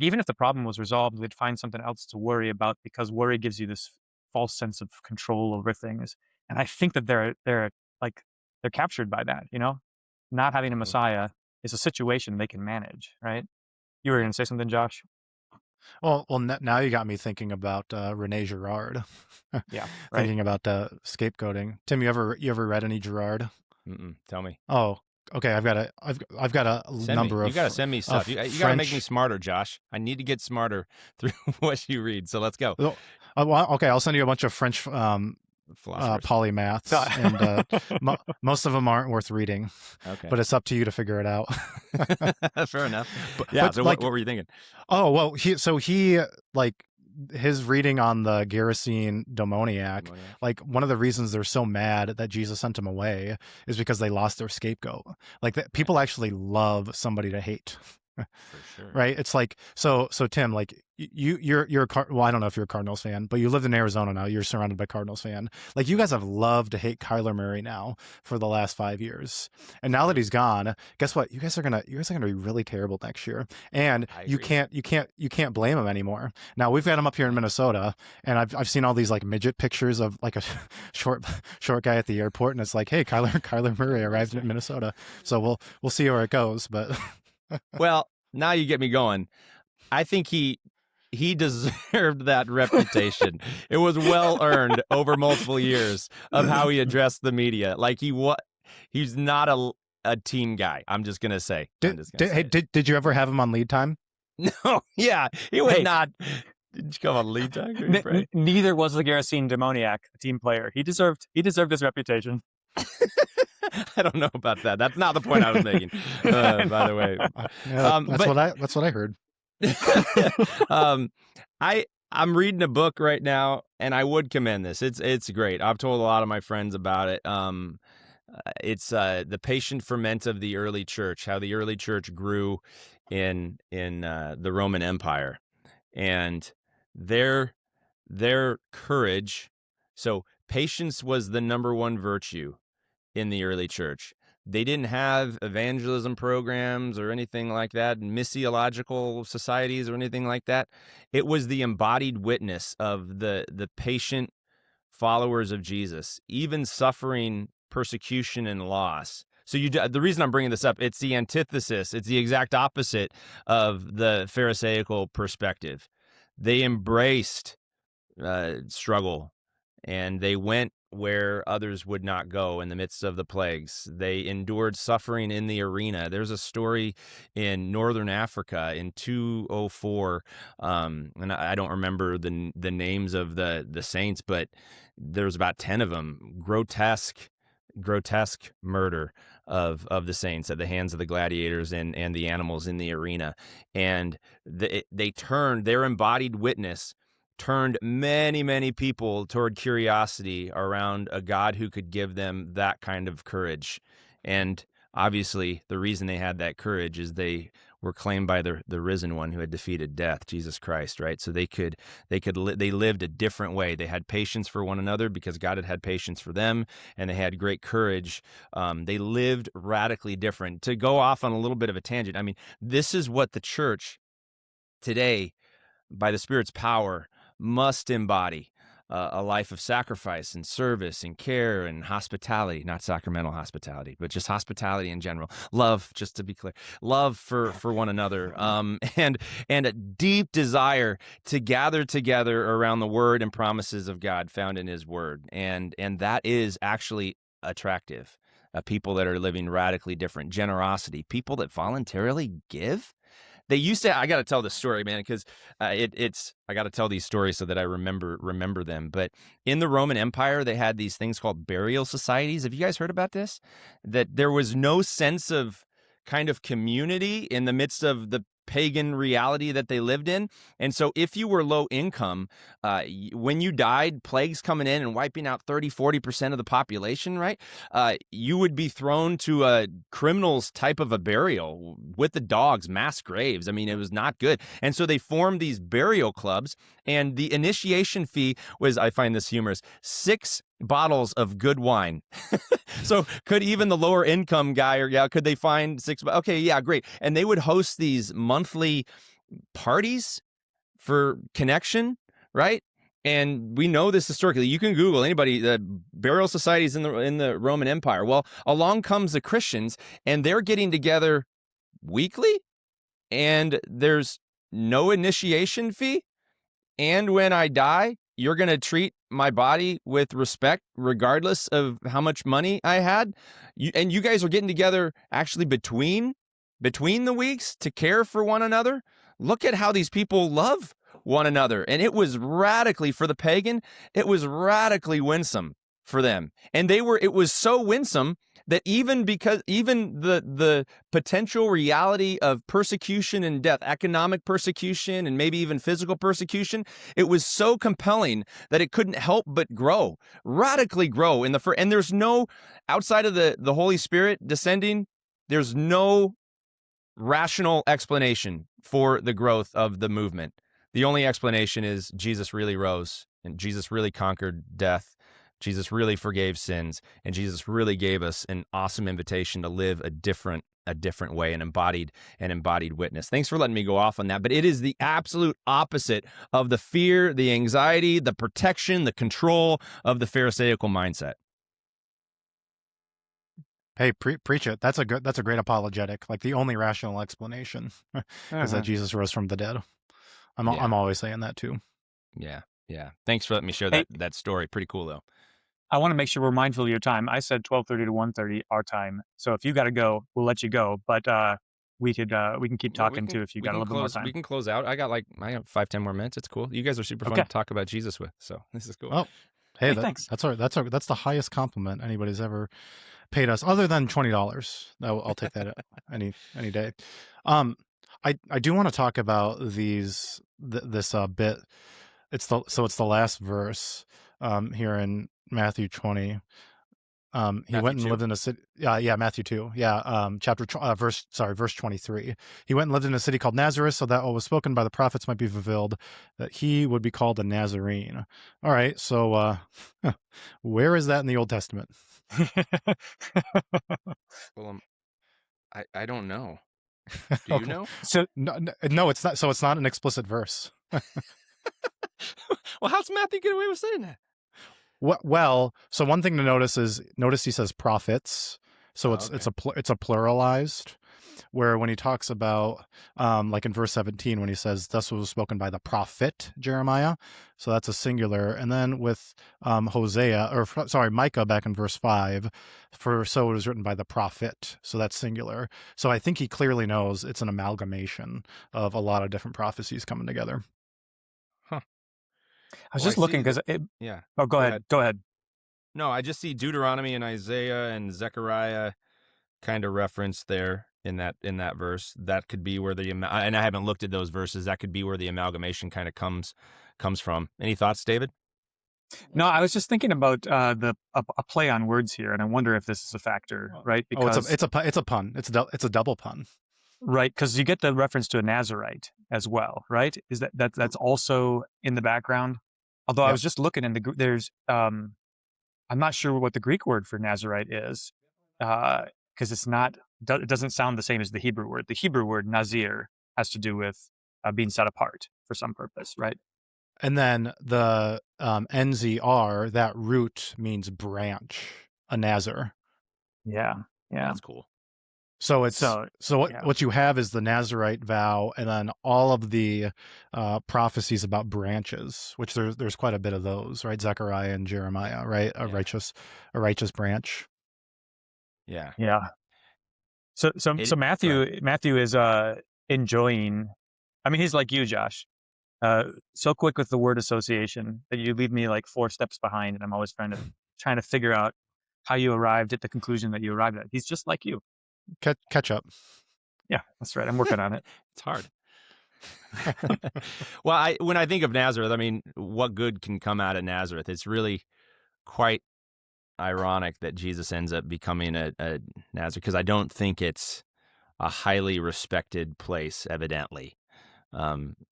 Even if the problem was resolved, they'd find something else to worry about, because worry gives you this false sense of control over things. And I think that they're captured by that. Not having a Messiah is a situation they can manage, right? You were going to say something, Josh? Well, now you got me thinking about Rene Girard. Yeah, right. Thinking about scapegoating. Tim, you ever read any Girard? Tell me. Oh, okay. I've got a number of. You got to send me stuff. You got to make me smarter, Josh. I need to get smarter through what you read. So let's go. Okay, I'll send you a bunch of French polymaths, and most of them aren't worth reading. Okay, but it's up to you to figure it out. Fair enough. So what were you thinking? Oh well, his reading on the Gerasene demoniac, one of the reasons they're so mad that Jesus sent him away is because they lost their scapegoat. People actually love somebody to hate. For sure. Right? It's so Tim, you're I don't know if you're a Cardinals fan, but you live in Arizona now. You're surrounded by Cardinals fan. You guys have loved to hate Kyler Murray now for the last 5 years, and now that he's gone, guess what? You guys are gonna be really terrible next year, and you can't blame him anymore. Now we've got him up here in Minnesota, and I've seen all these midget pictures of a short guy at the airport, and it's hey, Kyler Murray arrived in Minnesota. So we'll see where it goes, but. Well, now you get me going. I think he deserved that reputation. It was well earned over multiple years of how he addressed the media. He's not a team guy. I'm just gonna say. Did you ever have him on lead time? No. Yeah, he would not. Did you come on lead time? Can we pray? Neither was the Gerasene demoniac, the team player. He deserved his reputation. I don't know about that. That's not the point I was making. By the way, Yeah, that's what I heard. um, I'm reading a book right now, and I would commend this. It's great. I've told a lot of my friends about it. It's the patient ferment of the early church, how the early church grew in the Roman Empire, and their courage. So patience was the number one virtue in the early church. They didn't have evangelism programs or anything like that, missiological societies or anything like that. It was the embodied witness of the patient followers of Jesus, even suffering persecution and loss. So the reason I'm bringing this up, it's the antithesis. It's the exact opposite of the Pharisaical perspective. They embraced struggle, and they went where others would not go in the midst of the plagues. They endured suffering in the arena. There's a story in Northern Africa in 204, and I don't remember the names of the saints, but there's about 10 of them. Grotesque murder of the saints at the hands of the gladiators and the animals in the arena. And they turned, their embodied witness turned many, many people toward curiosity around a God who could give them that kind of courage. And obviously, the reason they had that courage is they were claimed by the risen one who had defeated death, Jesus Christ, right? So they lived a different way. They had patience for one another because God had patience for them, and they had great courage. They lived radically different. To go off on a little bit of a tangent, I mean, this is what the church today, by the Spirit's power, must embody: a life of sacrifice and service and care and hospitality, not sacramental hospitality, but just hospitality in general. Love, just to be clear, love for one another, and a deep desire to gather together around the word and promises of God found in his word. And that is actually attractive. People that are living radically different. Generosity, people that voluntarily give. They used to. I got to tell this story, man, because it's. I got to tell these stories so that I remember them. But in the Roman Empire, they had these things called burial societies. Have you guys heard about this? That there was no sense of kind of community in the midst of the pagan reality that they lived in. And so if you were low income, when you died, plagues coming in and wiping out 30-40% of the population, right? You would be thrown to a criminal's type of a burial with the dogs, mass graves. I mean, it was not good. And so they formed these burial clubs, and the initiation fee was, I find this humorous, 6 bottles of good wine. So could even the lower income guy, could they find 6? Okay, yeah, great. And they would host these monthly parties for connection, right? And we know this historically. You can Google anybody, the burial societies in the Roman Empire. Well, along comes the Christians, and they're getting together weekly, and there's no initiation fee. And when I die, you're going to treat my body with respect, regardless of how much money I had. And you guys are getting together actually between the weeks to care for one another. Look at how these people love one another. And it was radically, for the pagan, it was radically winsome for them. And it was so winsome that even the potential reality of persecution and death, economic persecution and maybe even physical persecution, it was so compelling that it couldn't help but radically grow and there's no, outside of the Holy Spirit descending, there's no rational explanation for the growth of the movement. The only explanation is Jesus really rose, and Jesus really conquered death. Jesus really forgave sins, and Jesus really gave us an awesome invitation to live a different way, an embodied witness. Thanks for letting me go off on that, but it is the absolute opposite of the fear, the anxiety, the protection, the control of the Pharisaical mindset. Hey, preach it. That's a great apologetic. Like the only rational explanation is that Jesus rose from the dead. I'm always saying that too. Yeah. Thanks for letting me share that story. Pretty cool though. I want to make sure we're mindful of your time. I said 12:30 to 1:30 our time. So if you got to go, we'll let you go. But we can keep talking too if you got a little bit more time. We can close out. I got 5-10 more minutes. It's cool. You guys are super fun to talk about Jesus with, so this is cool. Oh, hey, thanks. That's the highest compliment anybody's ever paid us, other than $20. I'll take that any day. I do want to talk about this bit. It's the last verse here in Matthew 20. He Matthew went and 2? lived in a city. Yeah, Matthew 2. Yeah, verse 23. He went and lived in a city called Nazareth, so that what was spoken by the prophets might be fulfilled, that he would be called a Nazarene. All right, so where is that in the Old Testament? Well, I don't know. Do you know? So no, it's not. So it's not an explicit verse. Well, how's Matthew get away with saying that? Well, so one thing to notice he says prophets, so it's a pluralized. Where when he talks about like in verse 17 when he says thus was spoken by the prophet Jeremiah, so that's a singular. And then with Micah back in verse 5, for so it was written by the prophet, so that's singular. So I think he clearly knows it's an amalgamation of a lot of different prophecies coming together. I was just looking because yeah. Oh, go ahead. No, I just see Deuteronomy and Isaiah and Zechariah kind of referenced there in that verse. That could be where and I haven't looked at those verses. That could be where the amalgamation kind of comes from. Any thoughts, David? No, I was just thinking about a play on words here, and I wonder if this is a factor, right? Because it's a pun. It's a double pun. Right, because you get the reference to a Nazarite as well, right? Is that's also in the background? Although I was just looking in there's I'm not sure what the Greek word for Nazarite is, because it doesn't sound the same as the Hebrew word. The Hebrew word Nazir has to do with being set apart for some purpose, right? And then the NZR, that root means branch, a Nazar. Yeah. That's cool. So what you have is the Nazarite vow, and then all of the prophecies about branches, which there's quite a bit of those, right? Zechariah and Jeremiah, right? A righteous branch. Yeah. Yeah. So Matthew is enjoying. I mean, he's like you, Josh. So quick with the word association that you leave me like 4 steps behind, and I'm always trying to figure out how you arrived at the conclusion that you arrived at. He's just like you. Catch up. Yeah, that's right. I'm working on it. It's hard. Well, when I think of Nazareth, I mean, what good can come out of Nazareth? It's really quite ironic that Jesus ends up becoming a Nazareth, because I don't think it's a highly respected place, evidently.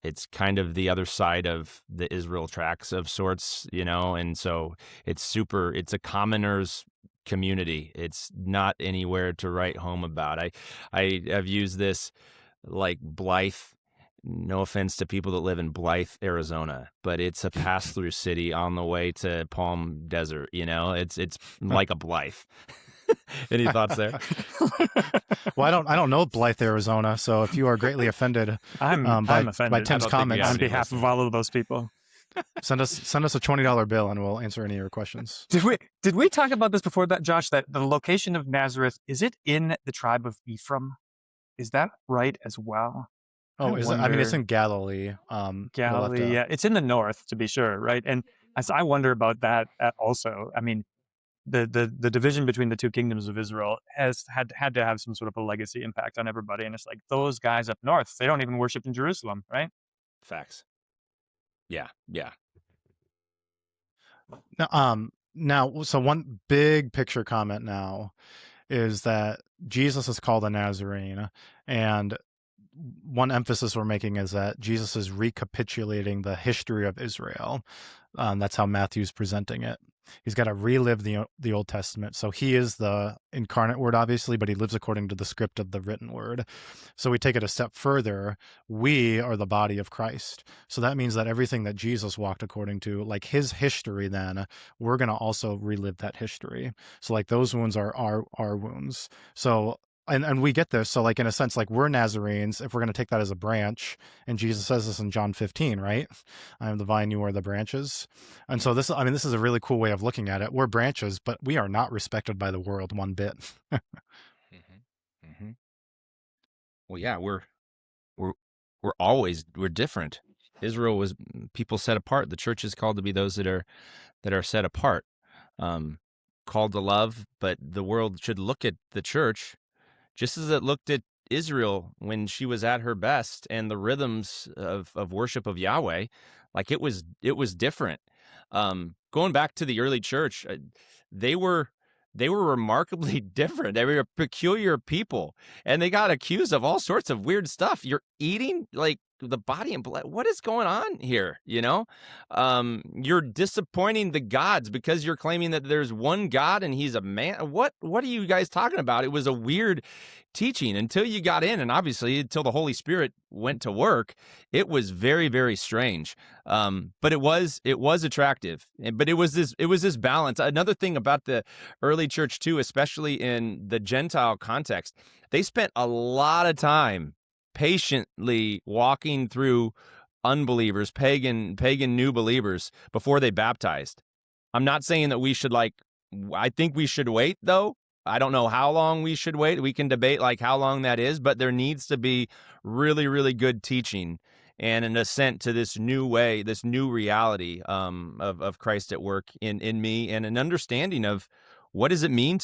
It's kind of the other side of the Israel tracts of sorts, and so it's a commoner's community. It's not anywhere to write home about. I have used this like Blythe. No offense to people that live in Blythe, Arizona, but it's a pass-through city on the way to Palm Desert. It's like a Blythe. Any thoughts there? Well, I don't know Blythe, Arizona, so if you are greatly offended, I'm offended by Tim's comments on behalf of all of those people. Send us a $20 bill and we'll answer any of your questions. Did we talk about this before that, Josh? That the location of Nazareth, is it in the tribe of Ephraim? Is that right as well? Oh, I mean, it's in Galilee. Galilee, yeah, it's in the north to be sure, right? And I wonder about that also. I mean, the division between the two kingdoms of Israel has had to have some sort of a legacy impact on everybody. And it's like those guys up north, they don't even worship in Jerusalem, right? Facts. Yeah. Now, so one big picture comment now is that Jesus is called a Nazarene, and one emphasis we're making is that Jesus is recapitulating the history of Israel. That's how Matthew's presenting it. He's got to relive the Old Testament. So he is the incarnate word, obviously, but he lives according to the script of the written word. So we take it a step further. We are the body of Christ. So that means that everything that Jesus walked according to, like his history, then we're going to also relive that history. So like those wounds are our wounds. So and we get this. So like in a sense, like we're Nazarenes, if we're going to take that as a branch, and Jesus says this in John 15, right? I am the vine, you are the branches. And so this is a really cool way of looking at it. We're branches, but we are not respected by the world one bit. Well, yeah, we're we're different. Israel was people set apart. The church is called to be those that are set apart, um, called to love. But the world should look at the church just as it looked at Israel when she was at her best, and the rhythms of worship of Yahweh, like it was different. Going back to the early church, they were they were remarkably different. They were a peculiar people, and they got accused of all sorts of weird stuff. You're eating like the body and blood. What is going on here? You're disappointing the gods because you're claiming that there's one God and he's a man. What are you guys talking about? It was a weird teaching until you got in, and obviously until the Holy Spirit went to work. It was very, very strange. But it was attractive. But it was this balance. Another thing about the early church too, especially in the Gentile context, they spent a lot of time patiently walking through unbelievers, pagan new believers before they baptized. I'm not saying that we should I think we should wait though. I don't know how long we should wait. We can debate like how long that is, but there needs to be really, really good teaching and an assent to this new way, this new reality of Christ at work in me, and an understanding of what does it mean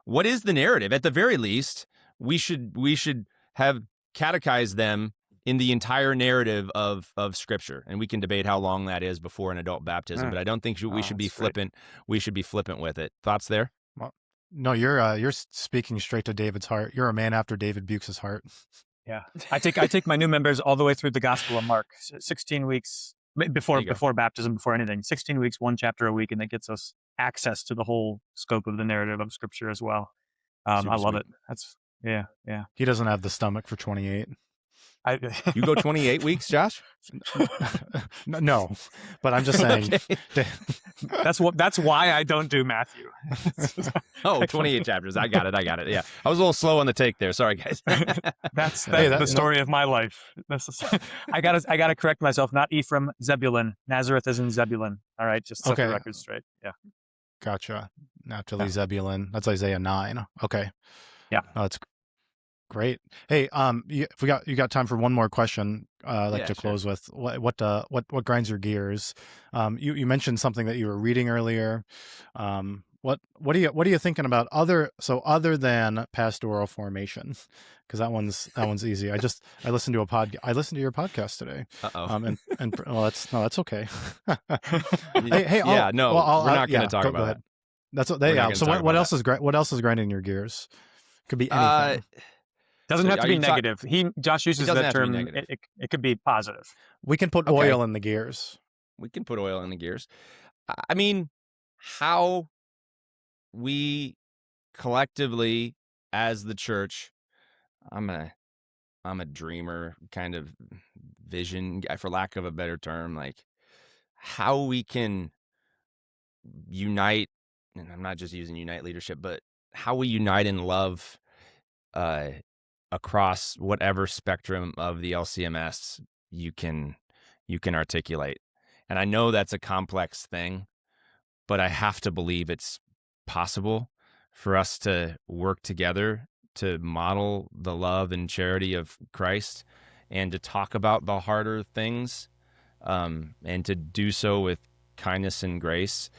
what is the narrative. At the very least, we should have catechized them in the entire narrative of Scripture, and we can debate how long that is before an adult baptism. But I don't think we should be flippant. We should be flippant with it. Thoughts there? Well, no, you're speaking straight to David's heart. You're a man after David Bukes' heart. Yeah, I take my new members all the way through the Gospel of Mark, 16 weeks before baptism, before anything, 16 weeks, one chapter a week, and that gets us access to the whole scope of the narrative of Scripture as well. I love it. That's yeah. He doesn't have the stomach for 28. You go 28 weeks, Josh? No, but I'm just saying. Okay. That's why I don't do Matthew. 28 chapters. I got it. Yeah, I was a little slow on the take there. Sorry, guys. That's the story of my life. I gotta correct myself. Not Ephraim, Zebulun. Nazareth is in Zebulun. All right, just set the record straight. Yeah. Gotcha. Naphtali, Zebulun. That's Isaiah 9. Okay. Yeah. Oh, that's great. Hey, if you got time for one more question, I'd like to close with what grinds your gears. You mentioned something that you were reading earlier. What are you thinking about other than pastoral formation? Because that one's easy. I listened to I listened to your podcast today. And well, that's okay. hey, we're not going to talk about that. That's what they. So what else is grinding your gears? Could be anything. Doesn't have to be negative. Josh uses that term. It could be positive. We can put oil in the gears. We can put oil in the gears. I mean, how we collectively as the church, I'm a dreamer kind of vision guy, for lack of a better term, like how we can unite, and I'm not just using unite leadership, but how we unite in love across whatever spectrum of the LCMS you can articulate. And I know that's a complex thing, but I have to believe it's possible for us to work together to model the love and charity of Christ and to talk about the harder things, and to do so with kindness and grace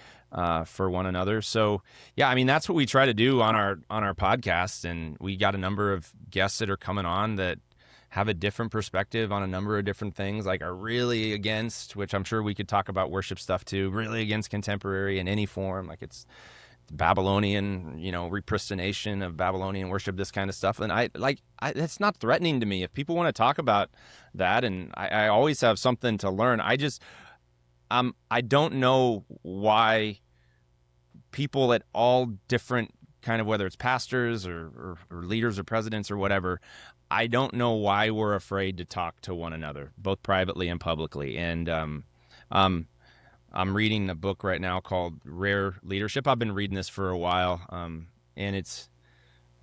for one another. So yeah, I mean, that's what we try to do on our podcast. And we got a number of guests that are coming on that have a different perspective on a number of different things, like are really against, which I'm sure we could talk about worship stuff too, really against contemporary in any form, like it's Babylonian, repristination of Babylonian worship, this kind of stuff. And that's not threatening to me. If people want to talk about that, and I always have something to learn. I don't know why people at all different kind of, whether it's pastors or leaders or presidents or whatever, I don't know why we're afraid to talk to one another, both privately and publicly. And I'm reading a book right now called Rare Leadership. I've been reading this for a while, and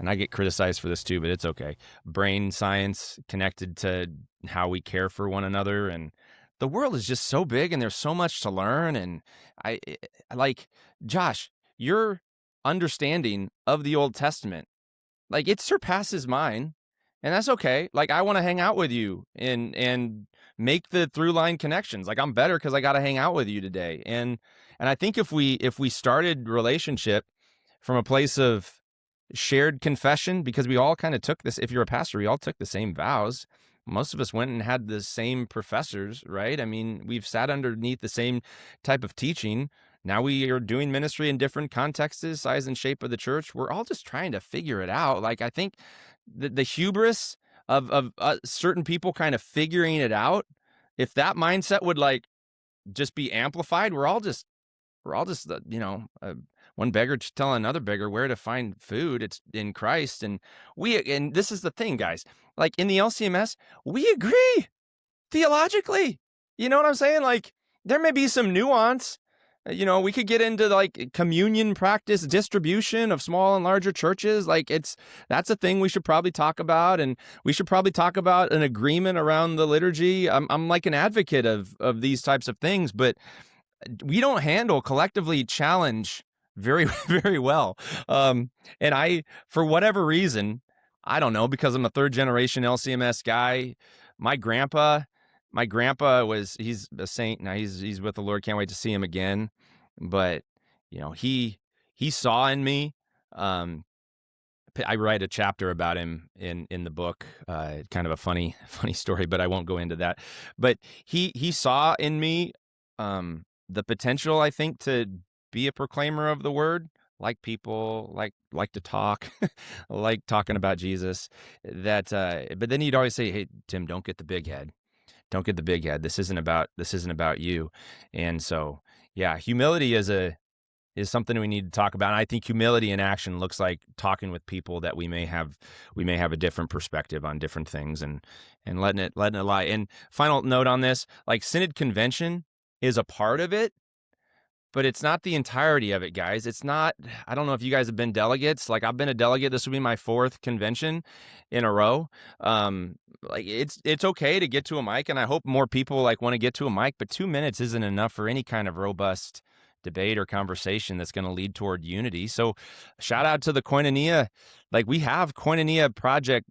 I get criticized for this too, but it's okay. Brain science connected to how we care for one another, and the world is just so big and there's so much to learn. And I like, Josh, your understanding of the Old Testament, like, it surpasses mine. and that's okay. Like, I want to hang out with you and make the through line connections. Like, I'm better because I got to hang out with you today. And I think if we started relationship from a place of shared confession, because we all kind of took this, if you're a pastor, we all took the same vows. Most of us went and had the same professors, right? I mean, we've sat underneath the same type of teaching. Now we are doing ministry in different contexts, size and shape of the church. We're all just trying to figure it out. Like, I think the hubris of certain people kind of figuring it out, if that mindset would like just be amplified, we're all just one beggar telling another beggar where to find food. It's in Christ. And this is the thing, guys, like in the LCMS, we agree theologically. You know what I'm saying? Like, there may be some nuance. We could get into like communion practice, distribution of small and larger churches. Like, that's a thing we should probably talk about. And we should probably talk about an agreement around the liturgy. I'm like an advocate of these types of things, but we don't handle collectively challenge very, very well. And for whatever reason, I don't know, because I'm a third generation LCMS guy. My grandpa he's a saint now. He's with the Lord. Can't wait to see him again. But he saw in me. I write a chapter about him in the book. Kind of a funny story, but I won't go into that. But he saw in me the potential, I think, to be a proclaimer of the word, like people like to talk, like talking about Jesus. But then he'd always say, "Hey, Tim, don't get the big head. Don't get the big head. This isn't about you." And so, yeah, humility is something we need to talk about. And I think humility in action looks like talking with people that we may have a different perspective on different things, and letting it lie. And final note on this, like, synod convention is a part of it, but it's not the entirety of it, guys. It's not, I don't know if you guys have been delegates. Like, I've been a delegate. This will be my 4th convention in a row. Like, it's okay to get to a mic, and I hope more people like want to get to a mic, but 2 minutes isn't enough for any kind of robust debate or conversation that's going to lead toward unity. So shout out to the Koinonia. Like, we have Koinonia project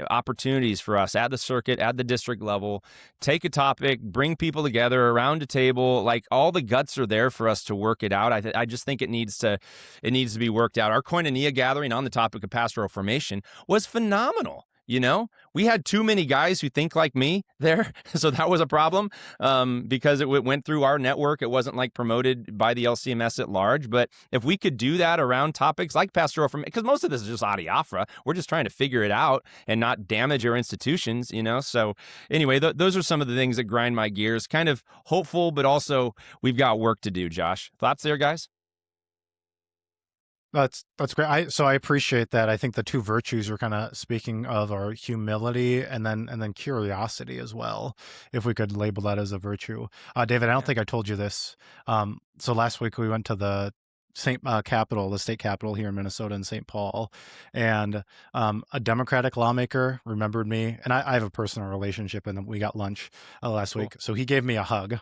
opportunities for us at the circuit, at the district level. Take a topic, bring people together around a table. Like, all the guts are there for us to work it out. I just think it needs to be worked out. Our Koinonia gathering on the topic of pastoral formation was phenomenal. We had too many guys who think like me there. So that was a problem because it went through our network. It wasn't like promoted by the LCMS at large. But if we could do that around topics like pastoral formation, because most of this is just adiaphora, we're just trying to figure it out and not damage our institutions, So anyway, those are some of the things that grind my gears. Kind of hopeful, but also we've got work to do. Josh, thoughts there, guys? That's great. So I appreciate that. I think the two virtues we're kind of speaking of are humility and then curiosity as well, if we could label that as a virtue. David, I don't think I told you this. So last week we went to the state capitol here in Minnesota in St. Paul, and a Democratic lawmaker remembered me, and I have a personal relationship, and we got lunch last Cool. week. So he gave me a hug.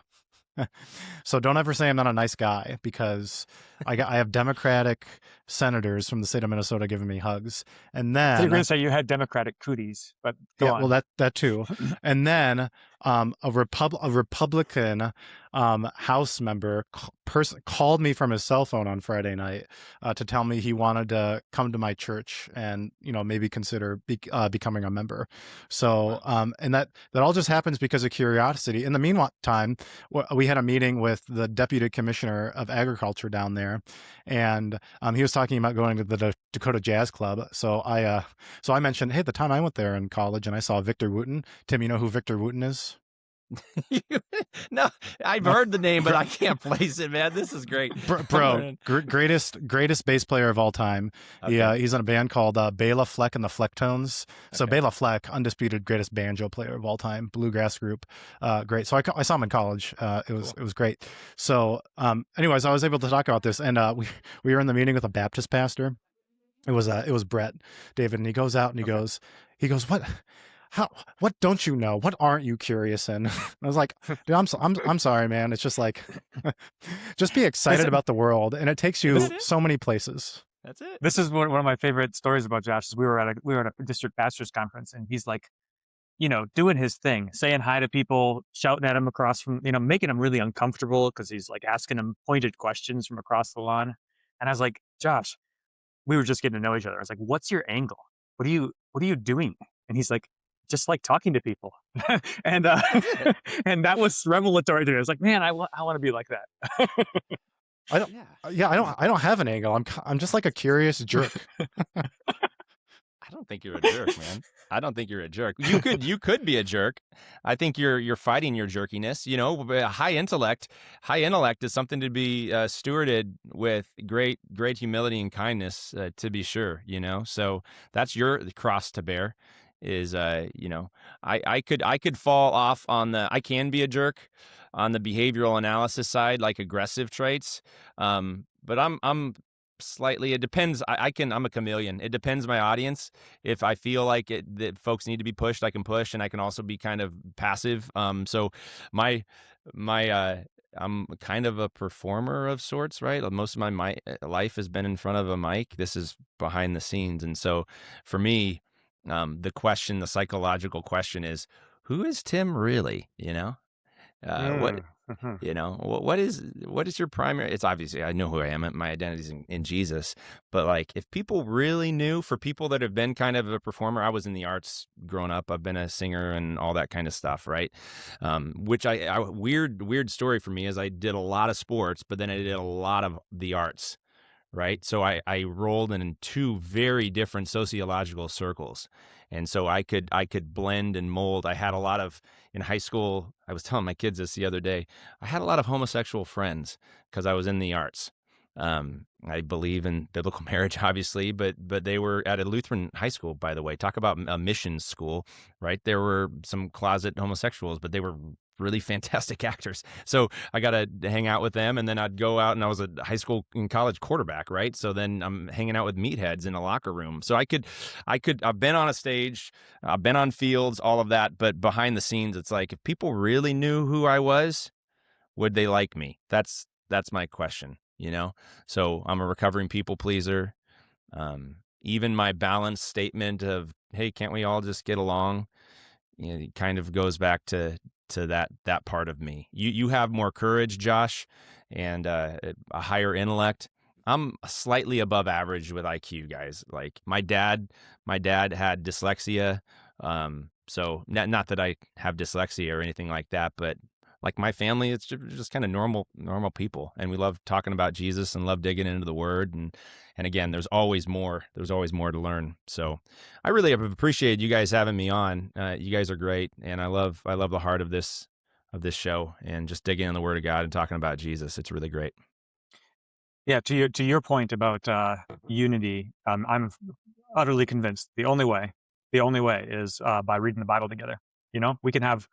So don't ever say I'm not a nice guy, because I have Democratic senators from the state of Minnesota giving me hugs. And So you're then going to say you had Democratic cooties, but go on. well, that too. And then a Republican House member called me from his cell phone on Friday night to tell me he wanted to come to my church and maybe consider becoming a member. So and that all just happens because of curiosity. In the meantime, we had a meeting with the deputy commissioner of agriculture down there, and he was talking about going to the Dakota Jazz Club. So I mentioned, hey, the time I went there in college and I saw Victor Wooten. Tim, you know who Victor Wooten is? No, I've heard the name, but I can't place it, man. This is great. Bro, greatest bass player of all time. Okay. He's in a band called Bela Fleck and the Flecktones. So Okay. Bela Fleck, undisputed greatest banjo player of all time, bluegrass group. Great. So I saw him in college. It was great. So anyways, I was able to talk about this, and we were in the meeting with a Baptist pastor. It was Brett, David, and he goes out and he goes, what don't you know? What aren't you curious in? I was like, dude, I'm sorry, man. It's just like, just be excited about the world, and it takes you so many places. That's it. This is one of my favorite stories about Josh. Is we were at a district pastors conference, and he's like, doing his thing, saying hi to people, shouting at him across from, making him really uncomfortable because he's like asking him pointed questions from across the lawn. And I was like, Josh, we were just getting to know each other. I was like, what's your angle? What are you doing? And he's like, just like talking to people. and and that was revelatory to me. I was like, man, I want to be like that. I don't. Yeah, I don't have an angle. I'm just like a curious jerk. I don't think you're a jerk, man. I don't think you're a jerk. You could be a jerk. I think you're fighting your jerkiness. High intellect is something to be stewarded with great humility and kindness, to be sure. So that's your cross to bear. Is I could fall off on I can be a jerk on the behavioral analysis side, like aggressive traits. But I'm slightly, it depends. I'm a chameleon. It depends my audience. If I feel like that folks need to be pushed, I can push, and I can also be kind of passive. So my I'm kind of a performer of sorts, right? Most of my life has been in front of a mic. This is behind the scenes. And so for me, the psychological question is, who is Tim really? What what is your primary? It's obviously, I know who I am. My identity is in Jesus. But like, if people really knew, for people that have been kind of a performer, I was in the arts growing up. I've been a singer and all that kind of stuff, right? Which weird story for me is I did a lot of sports, but then I did a lot of the arts. Right. So I rolled in two very different sociological circles. And so I could blend and mold. I had a lot of, in high school, I was telling my kids this the other day, I had a lot of homosexual friends because I was in the arts. I believe in biblical marriage, obviously, but they were at a Lutheran high school, by the way. Talk about a missions school, right? There were some closet homosexuals, but they were really fantastic actors. So I got to hang out with them, and then I'd go out, and I was a high school and college quarterback, right? So then I'm hanging out with meatheads in a locker room. So I've been on a stage, I've been on fields, all of that, but behind the scenes, it's like, if people really knew who I was, would they like me? That's my question, So I'm a recovering people pleaser. Even my balanced statement of, hey, can't we all just get along? It kind of goes back to that part of me. You have more courage, Josh, and a higher intellect. I'm slightly above average with IQ, guys. Like my dad had dyslexia. So not that I have dyslexia or anything like that, but like my family, it's just kind of normal people, and we love talking about Jesus and love digging into the Word. And again, there's always more to learn. So I really appreciate you guys having me on. You guys are great, and I love the heart of this show, and just digging in the Word of God and talking about Jesus. It's really great. Yeah, to your point about unity, I'm utterly convinced the only way is by reading the Bible together. We can have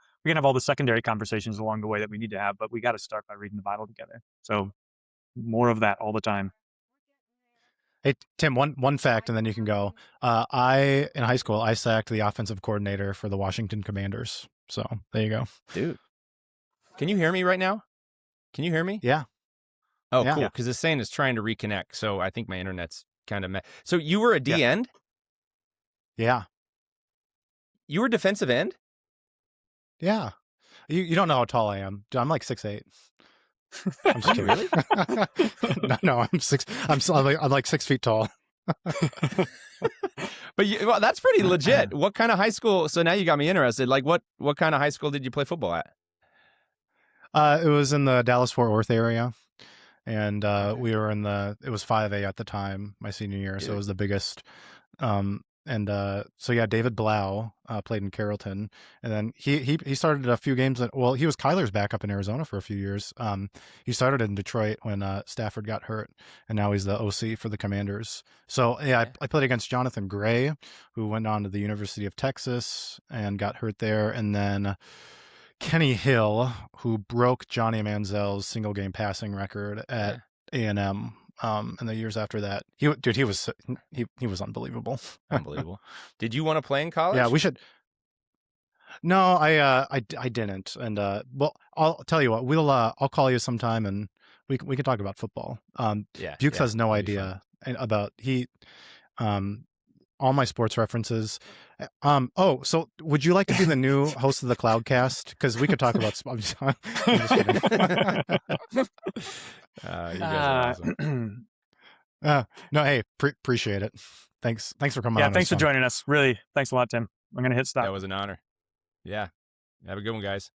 all the secondary conversations along the way that we need to have, but we got to start by reading the Bible together. So more of that all the time. Hey, Tim, one fact, and then you can go. In high school, I sacked the offensive coordinator for the Washington Commanders. So there you go. Dude, can you hear me right now? Can you hear me? Yeah. Oh, yeah. Cool. Because it's saying it's trying to reconnect. So I think my internet's kind of So you were a D end? Yeah. You were defensive end? Yeah. You don't know how tall I am. I'm like 6'8". I'm just kidding. Really? No, I'm like 6 feet tall. But that's pretty legit. What kind of high school? So now you got me interested. Like what kind of high school did you play football at? It was in the Dallas-Fort Worth area. And we were it was 5A at the time, my senior year. So it was the biggest. So yeah, David Blau played in Carrollton, and then he started a few games he was Kyler's backup in Arizona for a few years. He started in Detroit when Stafford got hurt, and now he's the OC for the Commanders. So yeah, I played against Jonathan Gray, who went on to the University of Texas and got hurt there, and then Kenny Hill, who broke Johnny Manziel's single game passing record at A&M. In the years after that, he was unbelievable. Unbelievable. Did you want to play in college? Yeah, we should. No, I didn't. And well, I'll tell you what. I'll call you sometime, and we can talk about football. Yeah, Bukes yeah, has no that'd be fun. idea about all my sports references. So would you like to be the new host of the Cloudcast? Because we could talk about. I'm just kidding. You guys are awesome. No, hey, appreciate it. Thanks for coming Yeah, on. thanks for fun. joining us. Really, thanks a lot, Tim. I'm gonna hit stop. That was an honor. Yeah, have a good one, guys.